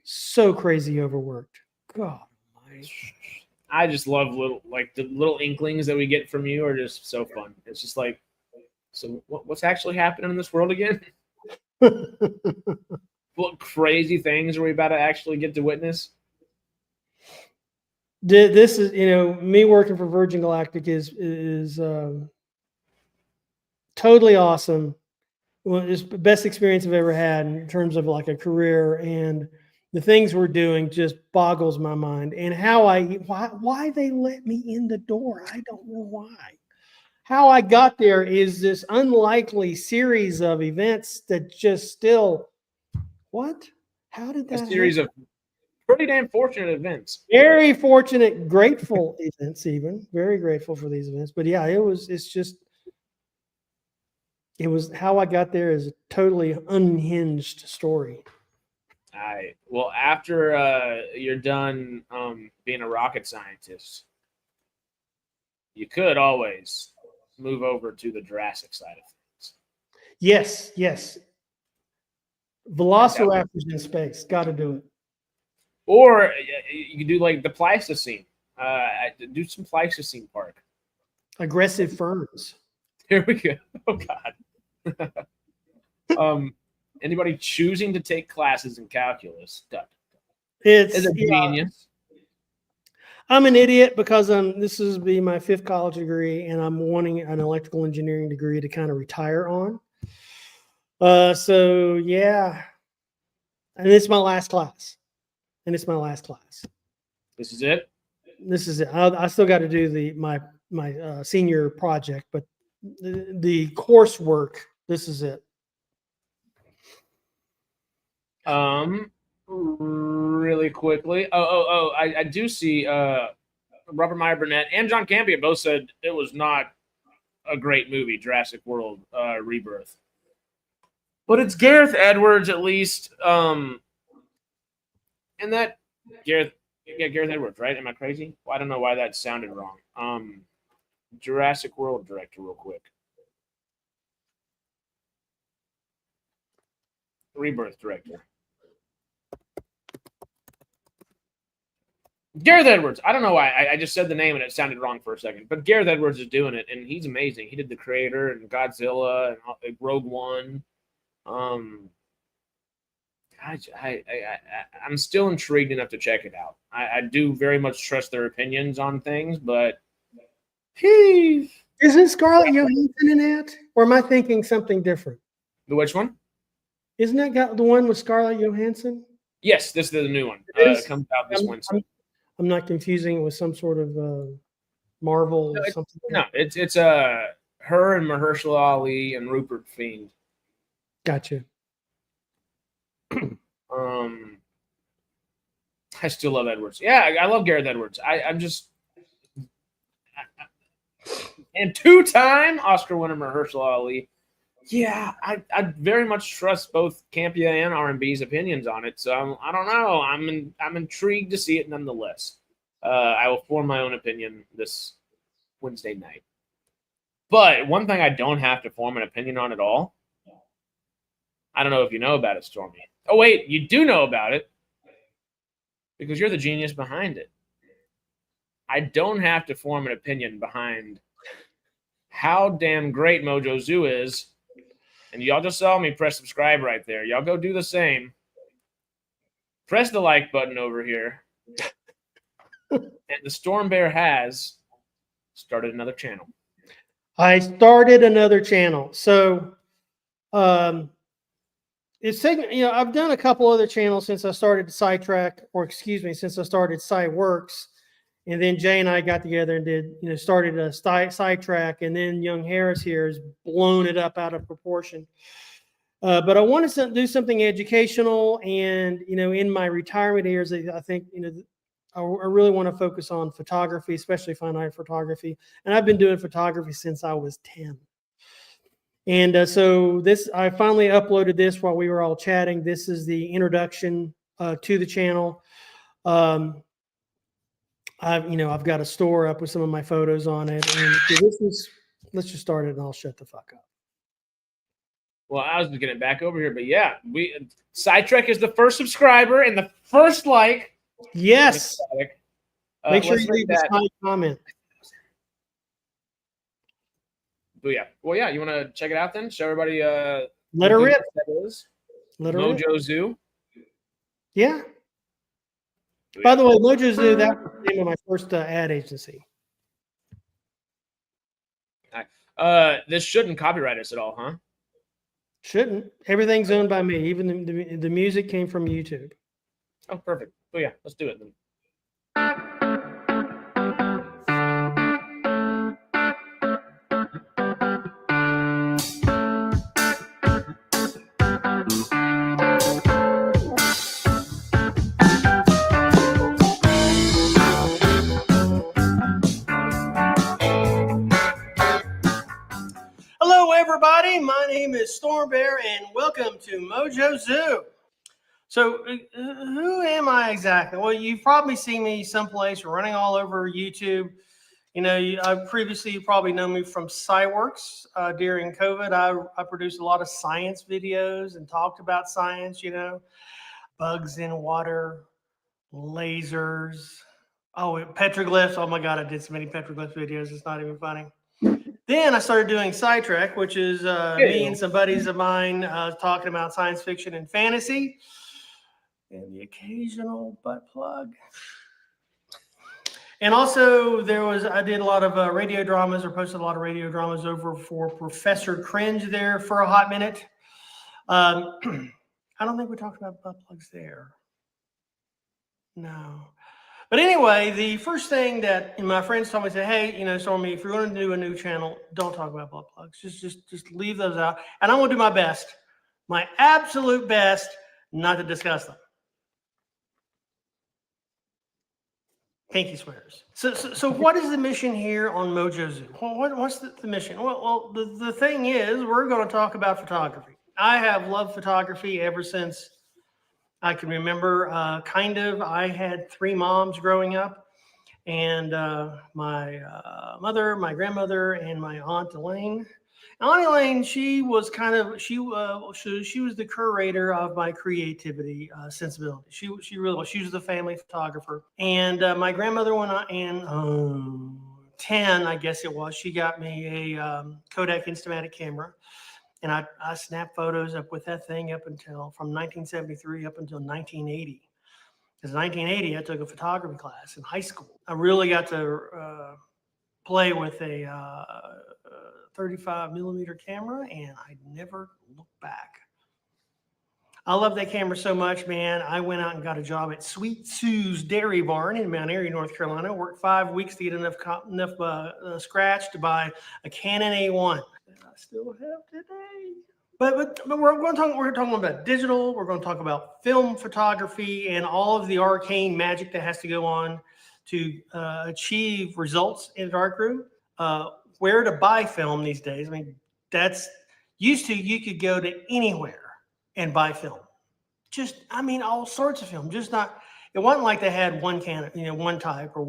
Speaker 3: so crazy overworked. God.
Speaker 1: I just love the little inklings that we get from you are just so fun. It's just like, so what's actually happening in this world again? What crazy things are we about to actually get to witness?
Speaker 3: This is, me working for Virgin Galactic is totally awesome. Well, it's the best experience I've ever had in terms of like a career, and the things we're doing just boggles my mind. And why they let me in the door, I don't know why. How I got there is this unlikely series of events that just still, what? How did that
Speaker 1: A series of pretty damn fortunate events.
Speaker 3: Very fortunate, grateful events, even. Very grateful for these events. But yeah, it was how I got there is a totally unhinged story.
Speaker 1: All right. Well, after you're done being a rocket scientist, you could always move over to the Jurassic side of things.
Speaker 3: Yes. Velociraptors in space. Got to do it.
Speaker 1: Or you could do like the Pleistocene. Do some Pleistocene Park.
Speaker 3: Aggressive ferns.
Speaker 1: Here we go. Oh, God. Anybody choosing to take classes in calculus?
Speaker 3: It's
Speaker 1: a genius.
Speaker 3: I'm an idiot because this is be my 5th college degree, and I'm wanting an electrical engineering degree to kind of retire on. So yeah, and it's my last class. This is it. I still got to do my senior project, but the coursework. This is it.
Speaker 1: Really quickly. I do see Robert Meyer Burnett and John Campea both said it was not a great movie, Jurassic World Rebirth. But it's Gareth Edwards, at least. And that Gareth Edwards, right? Am I crazy? Well, I don't know why that sounded wrong. Jurassic World director, real quick. Rebirth director. Gareth Edwards. I don't know why. I just said the name and it sounded wrong for a second. But Gareth Edwards is doing it, and he's amazing. He did The Creator and Godzilla and Rogue One. I'm still intrigued enough to check it out. I do very much trust their opinions on things, but
Speaker 3: isn't Scarlett Johansson in that? Or am I thinking something different?
Speaker 1: The which one?
Speaker 3: Isn't that the one with Scarlett Johansson?
Speaker 1: Yes, this is the new one. It comes out this Wednesday.
Speaker 3: I'm not confusing it with some sort of Marvel or something.
Speaker 1: No, it's her and Mahershala Ali and Rupert Fiend.
Speaker 3: Gotcha.
Speaker 1: I still love Edwards. Yeah, I love Gareth Edwards. I'm just and 2-time Oscar winner Mahershala Ali. Yeah, I very much trust both Campia and R&B's opinions on it. So I don't know. I'm intrigued to see it nonetheless. I will form my own opinion this Wednesday night. But one thing I don't have to form an opinion on at all. I don't know if you know about it, Stormy. Oh wait, you do know about it because you're the genius behind it. I don't have to form an opinion behind how damn great Mojo Zoo is. And y'all just saw me press subscribe right there. Y'all go do the same. Press the like button over here. And the Storm Bear has started another channel.
Speaker 3: I started another channel. So it's taken, I've done a couple other channels since I started SciTrek, since I started SciWorks. And then Jay and I got together and did, started a SciTrek, and then young Harris here has blown it up out of proportion. But I wanted to do something educational, and in my retirement years, I think I really want to focus on photography, especially fine art photography. And I've been doing photography since I was 10. And so I finally uploaded this while we were all chatting. This is the introduction to the channel. I've got a store up with some of my photos on it. And let's just start it and I'll shut the fuck up.
Speaker 1: Well, I was getting back over here, but yeah, SciTrek is the first subscriber and the first like.
Speaker 3: Yes. Make sure you leave a comment.
Speaker 1: But yeah. Well, yeah, you want to check it out then? Show everybody
Speaker 3: let her rip.
Speaker 1: That is.
Speaker 3: Let her
Speaker 1: Mojo
Speaker 3: rip.
Speaker 1: Zoo.
Speaker 3: Yeah. By the way, Mojo Zoo, that was the name of my first ad agency.
Speaker 1: This shouldn't copyright us at all, huh?
Speaker 3: Shouldn't. Everything's owned by me. Even the music came from YouTube.
Speaker 1: Oh, perfect. Oh yeah, let's do it then.
Speaker 3: Hello, everybody. My name is Storm Bear, and welcome to Mojo Zoo. So, who am I exactly? Well, you've probably seen me someplace running all over YouTube. Previously you probably know me from SciWorks. During COVID, I produced a lot of science videos and talked about science. Bugs in water, lasers. Oh, petroglyphs. Oh my God, I did so many petroglyph videos. It's not even funny. Then I started doing SciTrek, which is me and some buddies of mine talking about science fiction and fantasy, and the occasional butt plug. And also I did a lot of radio dramas, or posted a lot of radio dramas over for Professor Cringe there for a hot minute. I don't think we talked about butt plugs there. No. But anyway, the first thing that my friends told me, say, hey, Stormy, if you're going to do a new channel, don't talk about butt plugs. Just leave those out. And I'm going to do my best, my absolute best, not to discuss them. Pinky swears. So what is the mission here on Mojo Zoo? Well, what's the mission? Well, the thing is, we're going to talk about photography. I have loved photography ever since I can remember. I had 3 moms growing up, and my mother, my grandmother, and my aunt Elaine. Aunt Elaine, she was she was the curator of my creativity sensibility. She really was. She was the family photographer. And my grandmother, when I in 10, I guess it was, she got me a Kodak Instamatic camera. And I snapped photos up with that thing from 1973 up until 1980. Because 1980, I took a photography class in high school. I really got to play with a 35 millimeter camera, and I never looked back. I love that camera so much, man. I went out and got a job at Sweet Sue's Dairy Barn in Mount Airy, North Carolina. Worked 5 weeks to get enough scratch to buy a Canon A1. I still have today. But we're talking about digital. We're going to talk about film photography and all of the arcane magic that has to go on to achieve results in darkroom. Where to buy film these days? I mean, Used to, you could go to anywhere and buy film. Just, I mean, all sorts of film. Just not. It wasn't like they had one one type or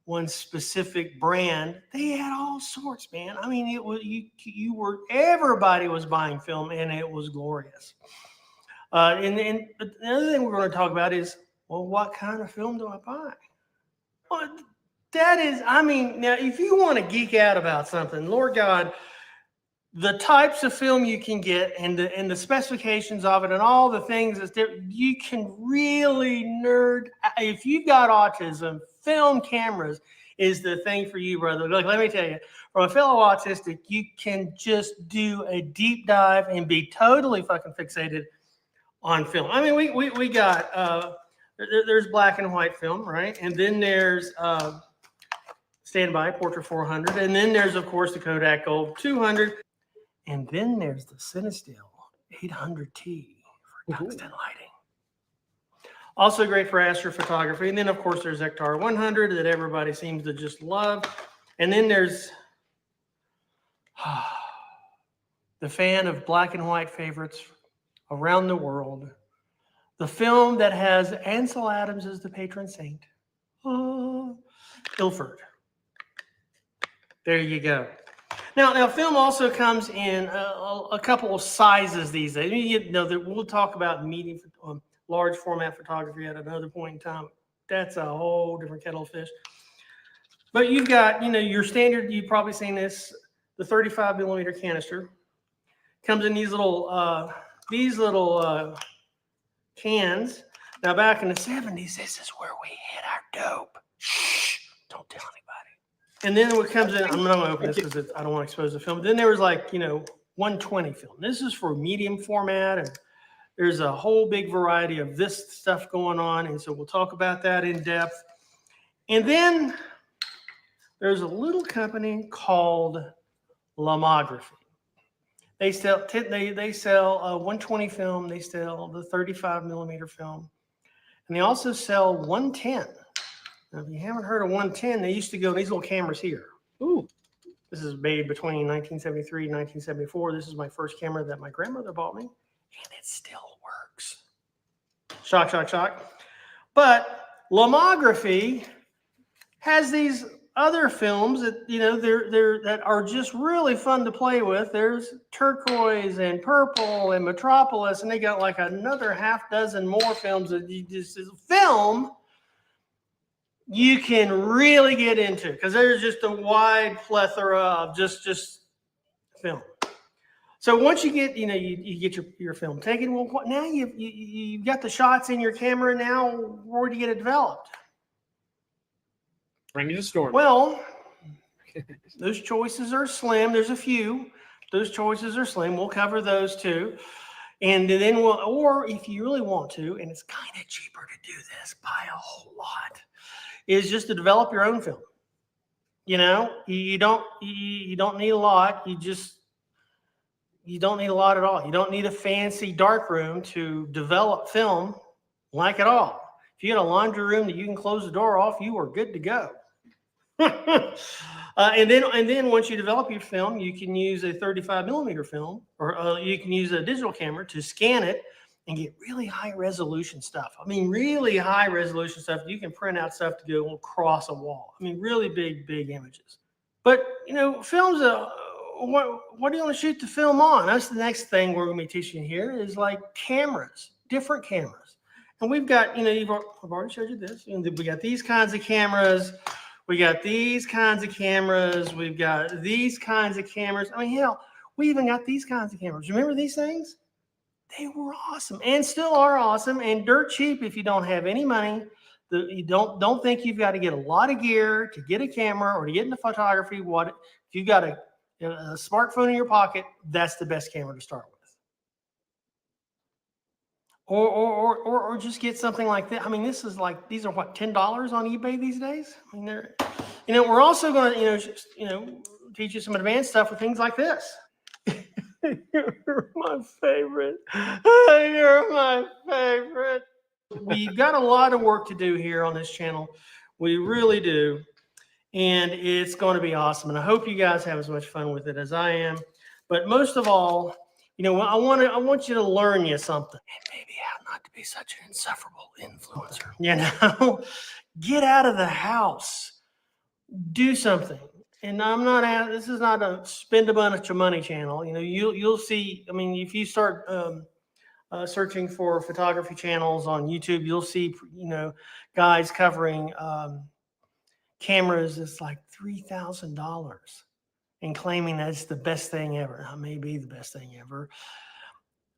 Speaker 3: one specific brand. They had all sorts, man. I mean, it was everybody was buying film, and it was glorious. And the other thing we're going to talk about is, well, what kind of film do I buy? Well, that is, I mean, now if you want to geek out about something, Lord God, the types of film you can get and the specifications of it and all the things that you can really nerd. If you've got autism, film cameras is the thing for you, brother. Look, let me tell you, from a fellow autistic, you can just do a deep dive and be totally fucking fixated on film. I mean, we got there's black and white film, right? And then there's Standby Portrait 400, and then there's of course the Kodak Gold 200. And then there's the CineStill 800T for tungsten lighting. Also great for astrophotography. And then, of course, there's Ektar 100 that everybody seems to just love. And then there's the fan of black and white favorites around the world. The film that has Ansel Adams as the patron saint. Ilford. There you go. Now, film also comes in a couple of sizes these days. You know, we'll talk about medium, large format photography at another point in time. That's a whole different kettle of fish. But you've got, your standard. You've probably seen this. The 35 millimeter canister comes in these little cans. Now, back in the 70s, this is where we hit our dope. Shh! Don't tell anybody. And then what comes in, I'm not going to open this because I don't want to expose the film. Then there was 120 film. This is for medium format, and there's a whole big variety of this stuff going on. And so we'll talk about that in depth. And then there's a little company called Lomography. They sell 120 film. They sell the 35 millimeter film, and they also sell 110. Now, if you haven't heard of 110, they used to go these little cameras here. Ooh, this is made between 1973 and 1974. This is my first camera that my grandmother bought me, and it still works. Shock, shock, shock. But Lomography has these other films that that are just really fun to play with. There's turquoise and purple and Metropolis, and they got like another half dozen more films that film you can really get into, because there's just a wide plethora of just film. So once you get you get your film taken, well, now you've got the shots in your camera. Now where do you get it developed?
Speaker 1: Bring me to Stormy.
Speaker 3: Well, those choices are slim. There's a few. Those choices are slim. We'll cover those too. And then or if you really want to, and it's kind of cheaper to do this by a whole lot, is just to develop your own film. You don't need a lot. You don't need a lot at all. You don't need a fancy dark room to develop film like at all. If you got a laundry room that you can close the door off, you are good to go. And then once you develop your film, you can use a 35 millimeter film, or you can use a digital camera to scan it and get really high resolution stuff. I mean, really high resolution stuff. You can print out stuff to go across a wall. I mean, really big images. But films. What do you want to shoot the film on? That's the next thing we're going to be teaching here is like cameras, different cameras. And we've got, I've already showed you this. We got these kinds of cameras. We got these kinds of cameras. We've got these kinds of cameras. I mean, hell, we even got these kinds of cameras. Remember these things? They were awesome and still are awesome and dirt cheap if you don't have any money. You don't think you've got to get a lot of gear to get a camera or to get into photography. If you've got a smartphone in your pocket, that's the best camera to start with. Or just get something like that. I mean, these are what, $10 on eBay these days? I mean, we're also going to, teach you some advanced stuff with things like this. You're my favorite. You're my favorite. We've got a lot of work to do here on this channel. We really do. and it's going to be awesome. And I hope you guys have as much fun with it as I am. But most of all, I want you to learn you something, and maybe how not to be such an insufferable influencer. Get out of the house, do something. And this is not a spend a bunch of money channel. You'll see. I mean, if you start searching for photography channels on YouTube, you'll see, guys covering cameras that's like $3,000 and claiming that's the best thing ever. It may be the best thing ever,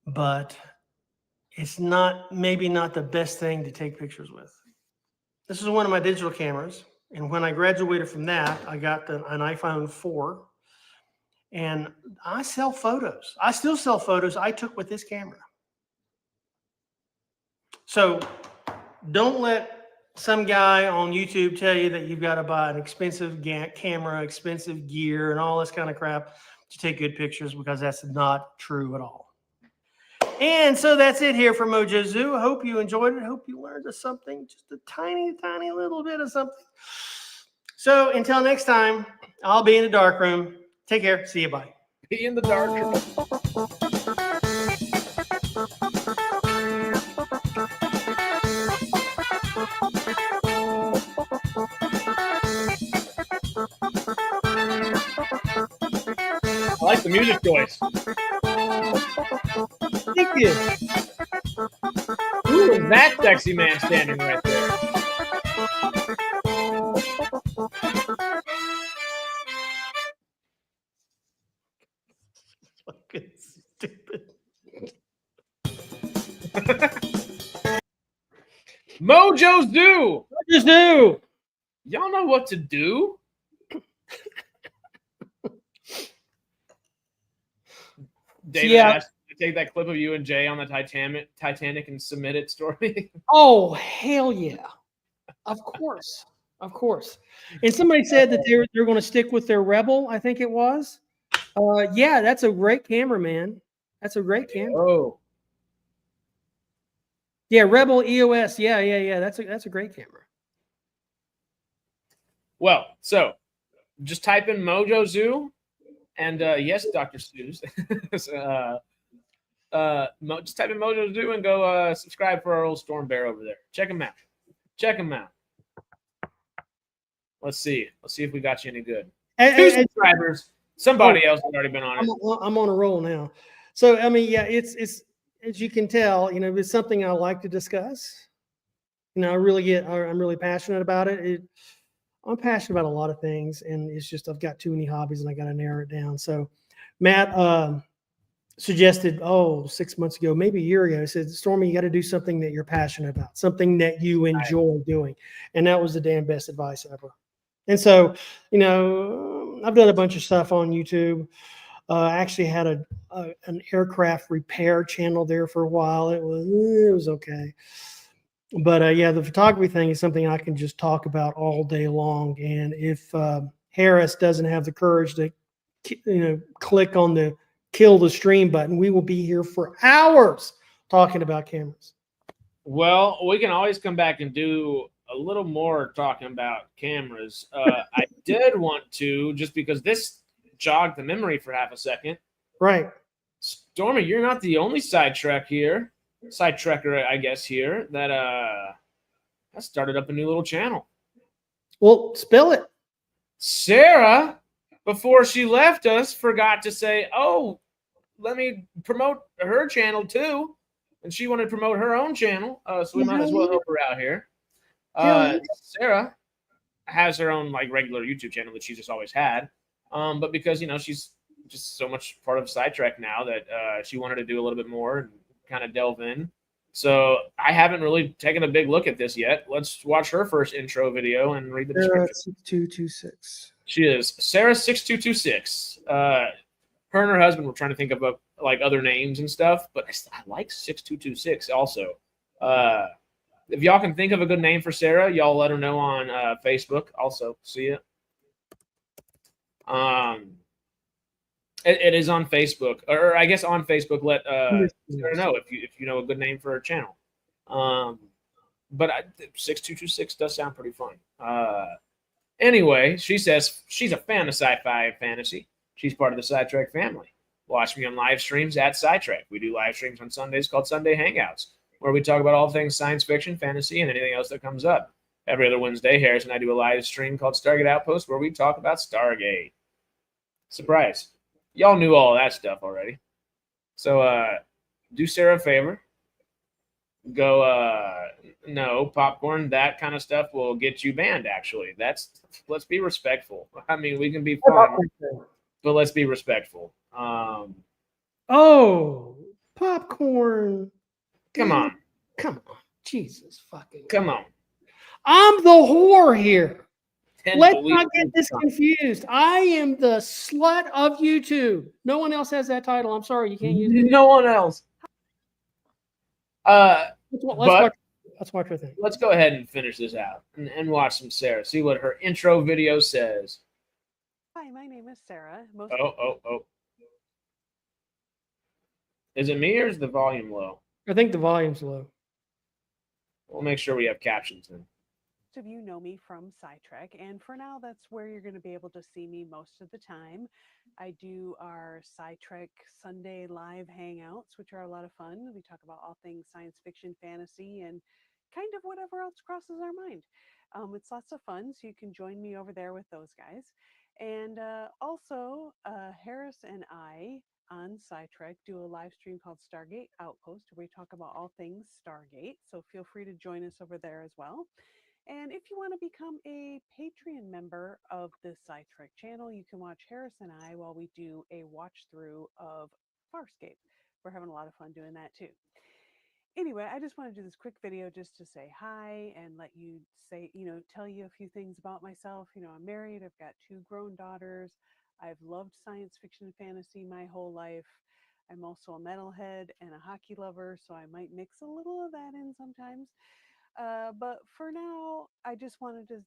Speaker 3: but it's maybe not the best thing to take pictures with. This is one of my digital cameras. And when I graduated from that, I got an iPhone 4, and I sell photos. I still sell photos I took with this camera. So don't let some guy on YouTube tell you that you've got to buy an expensive camera, expensive gear, and all this kind of crap to take good pictures, because that's not true at all. And so that's it here for Mojo Zoo. I hope you enjoyed it. I hope you learned something, just a tiny, tiny little bit of something. So until next time, I'll be in the dark room. Take care. See you. Bye.
Speaker 1: Be in the dark room. I like the music choice.
Speaker 3: Thank you.
Speaker 1: Who is that sexy man standing right there?
Speaker 3: Fucking stupid.
Speaker 1: Mojo Zoo.
Speaker 3: Mojo Zoo.
Speaker 1: Y'all know what to do. David asked to take that clip of you and Jay on the Titanic and submit it, Stormy.
Speaker 3: Oh, hell yeah. Of course. Of course. And somebody said that they're going to stick with their Rebel, I think it was. Yeah, that's a great camera, man. That's a great camera.
Speaker 1: Oh.
Speaker 3: Yeah, Rebel EOS. Yeah. That's a great camera.
Speaker 1: Well, so just type in Mojo Zoo, and yes, Dr. Seuss. Just type in Mojo Zoo and go subscribe for our old Storm Bear over there. Check him out. Let's see if we got you any good. 2 subscribers. Somebody else has already been on it.
Speaker 3: I'm on a roll now. So I mean, yeah, it's as you can tell, it's something I like to discuss. I'm really passionate about it. I'm passionate about a lot of things, and it's just I've got too many hobbies, and I got to narrow it down. So Matt suggested 6 months ago, maybe a year ago, he said, Stormy, you got to do something that you're passionate about, something that you enjoy doing. And that was the damn best advice ever. And so, I've done a bunch of stuff on YouTube. I actually had an aircraft repair channel there for a while. It was okay. But yeah, the photography thing is something I can just talk about all day long. And if Harris doesn't have the courage to, click on the kill the stream button, we will be here for hours talking about cameras.
Speaker 1: Well, we can always come back and do a little more talking about cameras. I did want to, just because this jogged the memory for half a second.
Speaker 3: Right.
Speaker 1: Stormy, you're not the only SciTrekker here, I guess, here that started up a new little channel.
Speaker 3: Well, spill it.
Speaker 1: Sarah, before she left us, forgot to say, let me promote her channel too. And she wanted to promote her own channel. So we might as well help her out here. Sarah has her own regular YouTube channel that she's just always had. But because, she's just so much part of SciTrek now that she wanted to do a little bit more and kind of delve in. So I haven't really taken a big look at this yet. Let's watch her first intro video and read the description.
Speaker 3: 6226.
Speaker 1: She is Sarah6226. Her and her husband were trying to think of other names and stuff, but I like 6226 also. If y'all can think of a good name for Sarah, y'all let her know on Facebook. Also, see it. It is on Facebook, or I guess on Facebook. Let Sarah know if you know a good name for her channel. But 6226 does sound pretty fun. Anyway, she says she's a fan of sci-fi fantasy. She's part of the SciTrek family. Watch me on live streams at SciTrek. We do live streams on Sundays called Sunday Hangouts, where we talk about all things science fiction, fantasy, and anything else that comes up. Every other Wednesday, Harris and I do a live stream called Stargate Outpost, where we talk about Stargate. Surprise. Y'all knew all that stuff already. So do Sarah a favor. Go, no, popcorn, that kind of stuff will get you banned, actually. Let's be respectful. I mean, we can be fun, but let's be respectful.
Speaker 3: Oh, popcorn.
Speaker 1: Come on.
Speaker 3: Jesus fucking.
Speaker 1: Come on.
Speaker 3: I'm the whore here. Let's not get this
Speaker 1: Come on.
Speaker 3: confused. I am the slut of YouTube. No one else has that title. I'm sorry, you can't use it.
Speaker 1: No one else.
Speaker 3: Let's watch her thing.
Speaker 1: Let's go ahead and finish this out and watch some Sarah. See what her intro video says.
Speaker 2: Hi, my name is Sarah.
Speaker 1: Oh. Is it me or is the volume low?
Speaker 3: I think the volume's low.
Speaker 1: We'll make sure we have captions then.
Speaker 2: Most of you know me from SciTrek, and for now, that's where you're going to be able to see me most of the time. I do our SciTrek Sunday live hangouts, which are a lot of fun. We talk about all things science fiction, fantasy, and kind of whatever else crosses our mind. It's lots of fun, so you can join me over there with those guys. And also, Harris and I on SciTrek do a live stream called Stargate Outpost, where we talk about all things Stargate. So feel free to join us over there as well. And if you want to become a Patreon member of the SciTrek channel, you can watch Harris and I while we do a watch through of Farscape. We're having a lot of fun doing that too. Anyway, I just want to do this quick video just to say hi and let you say, tell you a few things about myself. I'm married. I've got 2 grown daughters. I've loved science fiction and fantasy my whole life. I'm also a metalhead and a hockey lover, so I might mix a little of that in sometimes. But for now, I just wanted to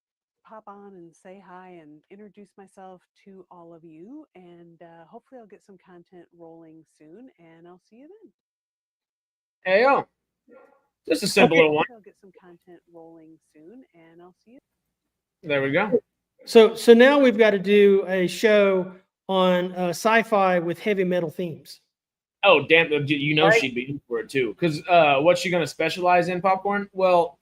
Speaker 2: pop on and say hi and introduce myself to all of you. And hopefully I'll get some content rolling soon, and I'll see you then.
Speaker 1: Hey, yo. Just a simple little one.
Speaker 2: I'll get some content rolling soon, and I'll see you.
Speaker 1: There we go.
Speaker 3: So now we've got to do a show on sci-fi with heavy metal themes.
Speaker 1: Oh, damn. Right? She'd be in for it, too. Because what's she going to specialize in, Popcorn? Well,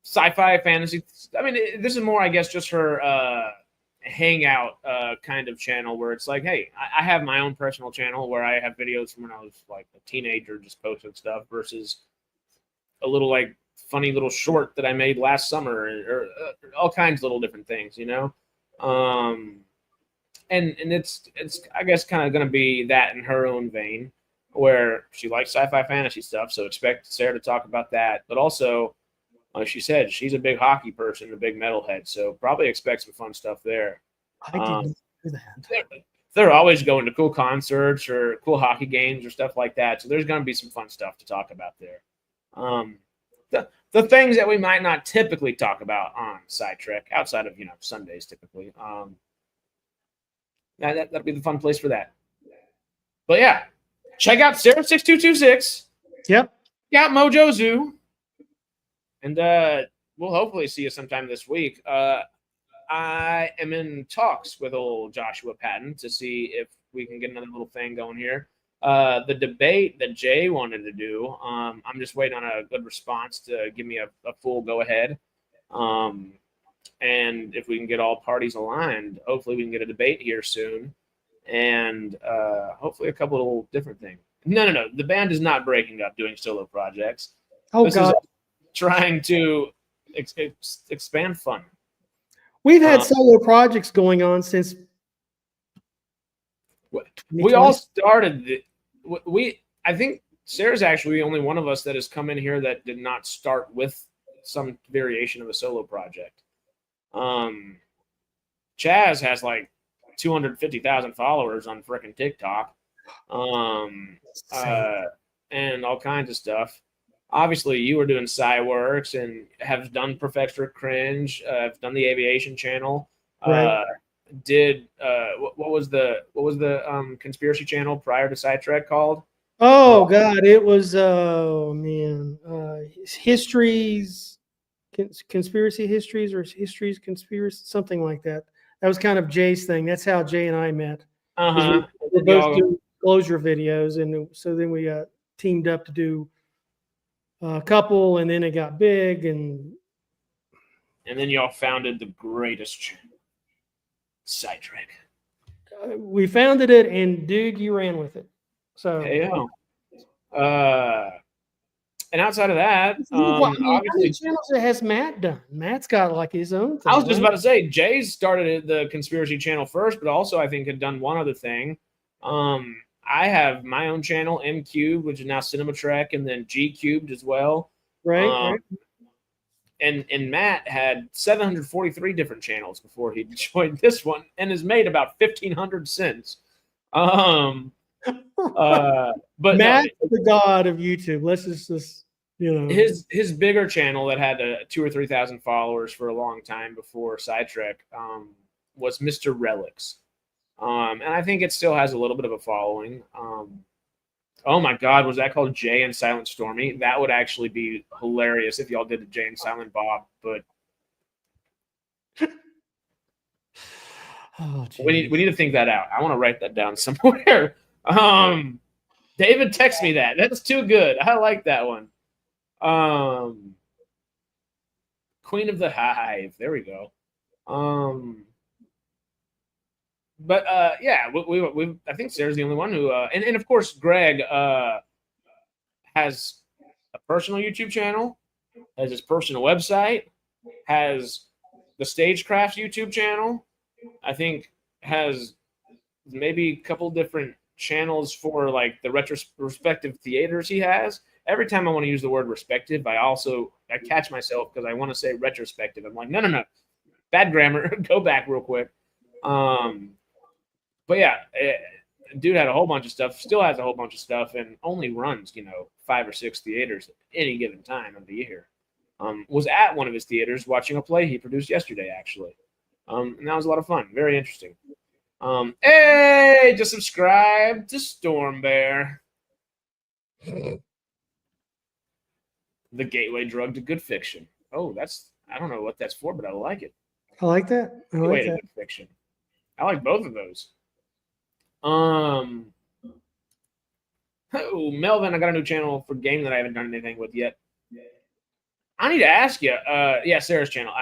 Speaker 1: sci-fi, fantasy. I mean, this is more, I guess, just her hangout kind of channel where it's like, hey, I have my own personal channel where I have videos from when I was like a teenager just posting stuff versus a little like funny little short that I made last summer or all kinds of little different things, And it's I guess kind of going to be that in her own vein where she likes sci-fi fantasy stuff. So expect Sarah to talk about that. But also, like she said, she's a big hockey person, a big metalhead. So probably expect some fun stuff there.
Speaker 3: I didn't do that.
Speaker 1: They're always going to cool concerts or cool hockey games or stuff like that. So there's going to be some fun stuff to talk about there. The things that we might not typically talk about on SciTrek outside of, Sundays typically. That'll be the fun place for that. But yeah, check out Sarah6226.
Speaker 3: Yep.
Speaker 1: Got Mojo Zoo. And we'll hopefully see you sometime this week. I am in talks with old Joshua Patton to see if we can get another little thing going here. The debate that Jay wanted to do, I'm just waiting on a good response to give me a full go-ahead. And if we can get all parties aligned, hopefully we can get a debate here soon. And hopefully a couple of little different things. No. The band is not breaking up doing solo projects.
Speaker 3: Oh, God.
Speaker 1: Is trying to expand fun.
Speaker 3: We've had solo projects going on since
Speaker 1: we all started. I think Sarah's actually the only one of us that has come in here that did not start with some variation of a solo project. Chazz has like 250,000 followers on frickin' TikTok, and all kinds of stuff. Obviously, you were doing SciWorks and have done Perfector Cringe. Have done the Aviation Channel.
Speaker 3: Right.
Speaker 1: What was the conspiracy channel prior to SciTrek called?
Speaker 3: Oh God, it was Histories. conspiracy histories or histories conspiracy, something like that. That was kind of Jay's thing. That's how Jay and I met. We're both doing disclosure videos, and so then we teamed up to do a couple, and then it got big, and
Speaker 1: then y'all founded the greatest SciTrek.
Speaker 3: We founded it, and dude, you ran with it. So
Speaker 1: hey, and outside of that,
Speaker 3: obviously, how many channels has Matt done? Matt's got like his own thing.
Speaker 1: I was just about to say, Jay's started the conspiracy channel first, but also I think had done one other thing. I have my own channel, M Cubed, which is now CinemaTrek, and then G Cubed as well.
Speaker 3: Right.
Speaker 1: And Matt had 743 different channels before he joined this one, and has made about 1,500 since. But
Speaker 3: Matt, the god of YouTube. Let's just
Speaker 1: his bigger channel that had 2,000 or 3,000 followers for a long time before SciTrek was Mr. Relics, and I think it still has a little bit of a following. Oh my God, was that called Jay and Silent Stormy? That would actually be hilarious if y'all did a Jay and Silent Bob, but we need to think that out. I want to write that down somewhere. David, text me that. That's too good. I like that one. Queen of the Hive. There we go. But yeah, we I think Sarah's the only one who and of course Greg has a personal YouTube channel, has his personal website, has the Stagecraft YouTube channel. I think has maybe a couple different channels for like the retrospective theaters he has. Every time I want to use the word respective, I catch myself because I want to say retrospective. I'm like, no, bad grammar. Go back real quick. But yeah, dude had a whole bunch of stuff, still has a whole bunch of stuff, and only runs 5 or 6 theaters at any given time of the year. Was at one of his theaters watching a play he produced yesterday, actually. And that was a lot of fun. Very interesting. Hey, just subscribe to Storm Bear. The gateway drug to good fiction. Oh, I don't know what that's for, but I like it.
Speaker 3: I like that.
Speaker 1: Gateway to good fiction. I like both of those. Oh, Melvin, I got a new channel for game that I haven't done anything with yet. I need to ask you. Yeah, Sarah's channel.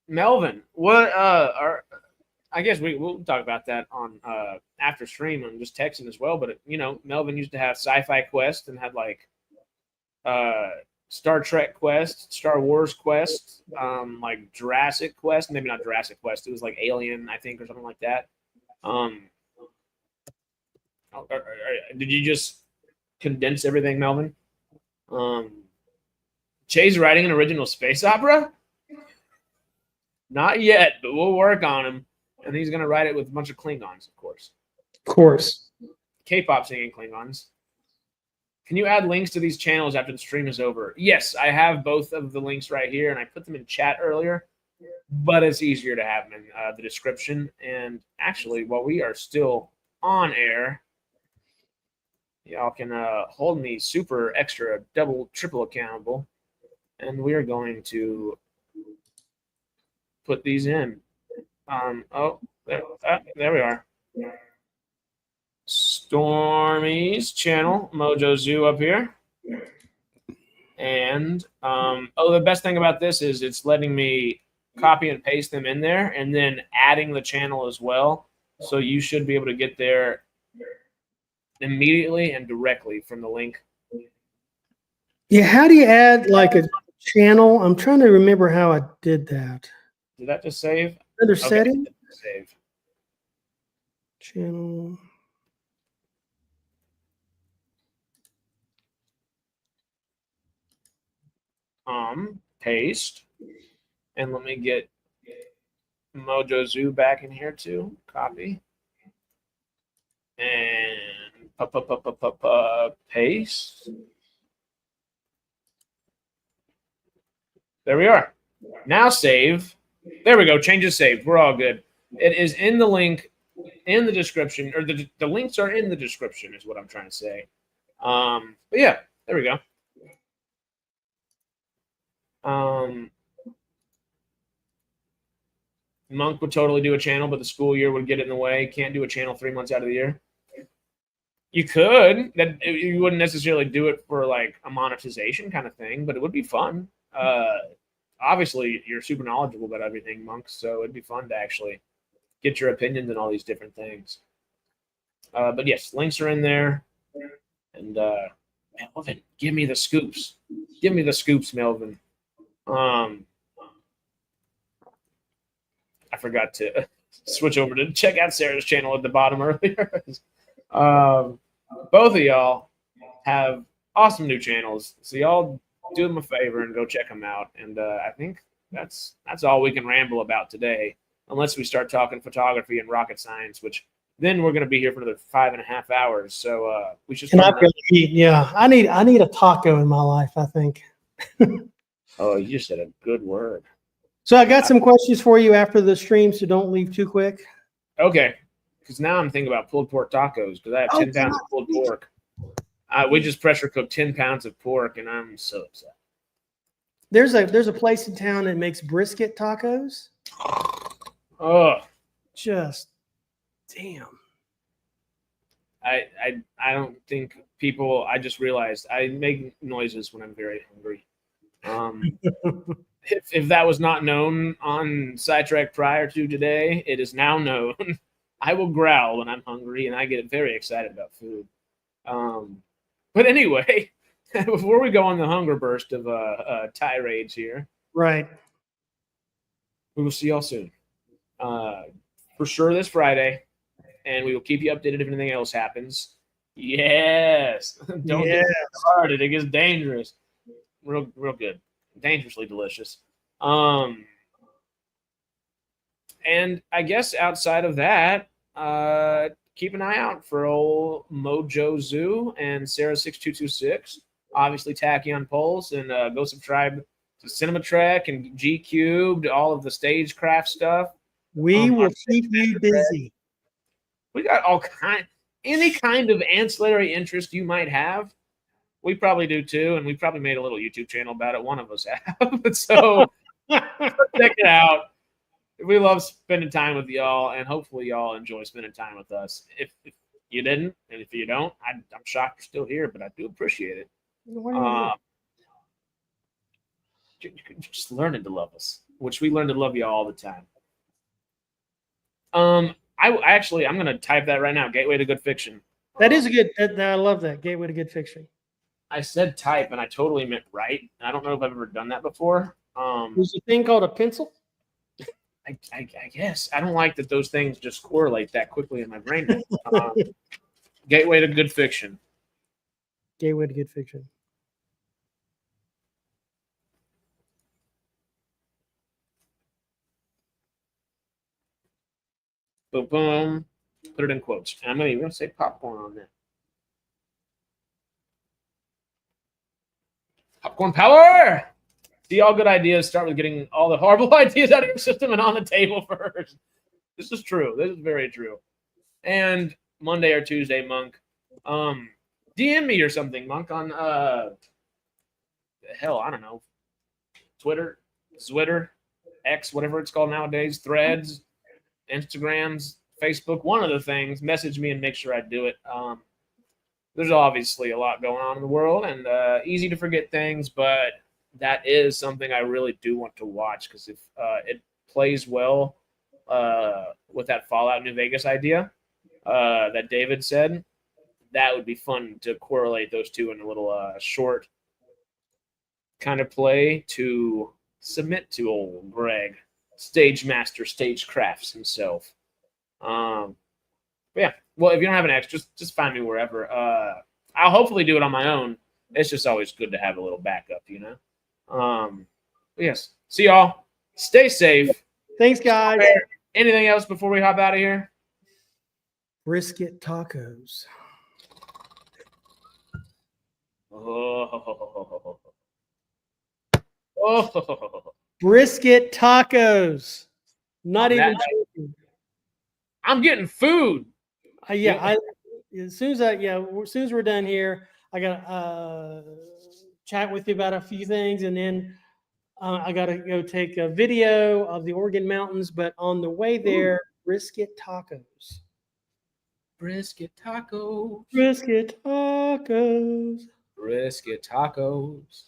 Speaker 1: Melvin, what I guess we'll talk about that on after stream and just texting as well. But Melvin used to have Sci-Fi Quest and had like Star Trek Quest, Star Wars Quest, like Jurassic Quest, maybe not Jurassic Quest. It was like Alien, I think, or something like that. Did you just condense everything, Melvin? Jay's writing an original space opera? Not yet, but we'll work on him. And he's going to write it with a bunch of Klingons, of course.
Speaker 3: Of course.
Speaker 1: K-pop singing Klingons. Can you add links to these channels after the stream is over? Yes, I have both of the links right here, and I put them in chat earlier, but it's easier to have them in the description. And actually, while we are still on air, y'all can hold me super extra double triple accountable, and we are going to put these in. There we are. Stormy's channel, Mojo Zoo up here. And the best thing about this is it's letting me copy and paste them in there and then adding the channel as well. So you should be able to get there immediately and directly from the link.
Speaker 3: Yeah, how do you add like a channel? I'm trying to remember how I did that.
Speaker 1: Did that just save?
Speaker 3: Under setting?
Speaker 1: Save.
Speaker 3: Channel.
Speaker 1: Paste. And let me get Mojo Zoo back in here too. Copy. And paste. There we are. Now save. There we go. Changes saved. We're all good. It is in the link in the description, or the links are in the description is what I'm trying to say. But yeah, there we go. Monk would totally do a channel, but the school year would get in the way. Can't do a channel 3 months out of the year. You could. That you wouldn't necessarily do it for like a monetization kind of thing, but it would be fun. Obviously, you're super knowledgeable about everything, Monk, so it'd be fun to actually get your opinions on all these different things. But yes, links are in there. And Melvin, give me the scoops. Give me the scoops, Melvin. I forgot to switch over to check out Sarah's channel at the bottom earlier. Both of y'all have awesome new channels, so y'all do them a favor and go check them out. And I think that's all we can ramble about today, unless we start talking photography and rocket science, which then we're going to be here for another 5.5 hours. So we should.
Speaker 3: And I'm going to eat. Yeah, I need a taco in my life, I think.
Speaker 1: Oh, you just said a good word.
Speaker 3: So I got some questions for you after the stream, so don't leave too quick.
Speaker 1: Okay, because now I'm thinking about pulled pork tacos because I have 10 pounds of pulled pork. We just pressure cooked 10 pounds of pork, and I'm so upset.
Speaker 3: There's a place in town that makes brisket tacos.
Speaker 1: Oh,
Speaker 3: just damn.
Speaker 1: I don't think people. I just realized I make noises when I'm very hungry. If that was not known on SciTrek prior to today, it is now known. I will growl when I'm hungry, and I get very excited about food. But anyway, before we go on the hunger burst of tirades here,
Speaker 3: right?
Speaker 1: We will see y'all soon. For sure this Friday, and we will keep you updated if anything else happens. Yes, don't get started. It gets dangerous. Real good. Dangerously delicious. And I guess outside of that, keep an eye out for old Mojo Zoo and Sarah 6226. Obviously, Tachyon Pulse, and go subscribe to Cinematrek and G Cubed, all of the stagecraft stuff.
Speaker 3: We will keep you busy.
Speaker 1: We got any kind of ancillary interest you might have. We probably do too, and we probably made a little YouTube channel about it. One of us have. So check it out. We love spending time with y'all, and hopefully y'all enjoy spending time with us. If you didn't, and if you don't, I'm shocked you're still here, but I do appreciate it. You're just learning to love us, which we learn to love you all the time. I'm going to type that right now. Gateway to Good Fiction.
Speaker 3: That is a good. I love that. Gateway to Good Fiction.
Speaker 1: I said type, and I totally meant write. I don't know if I've ever done that before.
Speaker 3: There's a thing called a pencil.
Speaker 1: I guess I don't like that those things just correlate that quickly in my brain. Gateway to Good Fiction.
Speaker 3: Gateway to Good Fiction.
Speaker 1: Boom, boom. Put it in quotes. And I'm going to even say popcorn on there. Popcorn power! See, all good ideas start with getting all the horrible ideas out of your system and on the table first. This is true. This is very true. And Monday or Tuesday, Monk, DM me or something, Monk, on hell, I don't know, Twitter, Zwitter, X, whatever it's called nowadays, Threads, Instagrams, Facebook, one of the things. Message me and make sure I do it. There's obviously a lot going on in the world, and easy to forget things, but that is something I really do want to watch, because if it plays well with that Fallout New Vegas idea that David said, that would be fun to correlate those two in a little short kind of play to submit to old Greg, stage master, stagecrafts himself. Yeah, well, if you don't have an X, just find me wherever. I'll hopefully do it on my own. It's just always good to have a little backup, you know? Yes. See y'all. Stay safe.
Speaker 3: Thanks, guys.
Speaker 1: Anything else before we hop out of here?
Speaker 3: Brisket tacos.
Speaker 1: Oh.
Speaker 3: Brisket tacos. Not even joking.
Speaker 1: I'm getting food.
Speaker 3: As soon as we're done here, I got to chat with you about a few things, and then I got to go take a video of the Oregon mountains, but on the way there, brisket tacos.
Speaker 1: Brisket tacos.
Speaker 3: Brisket tacos.
Speaker 1: Brisket tacos.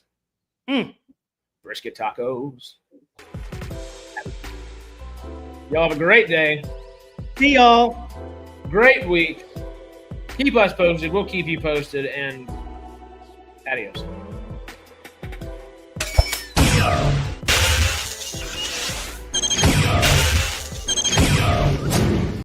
Speaker 1: Brisket tacos. Y'all have a great day.
Speaker 3: See y'all.
Speaker 1: Great week. Keep us posted. We'll keep you posted. And adios.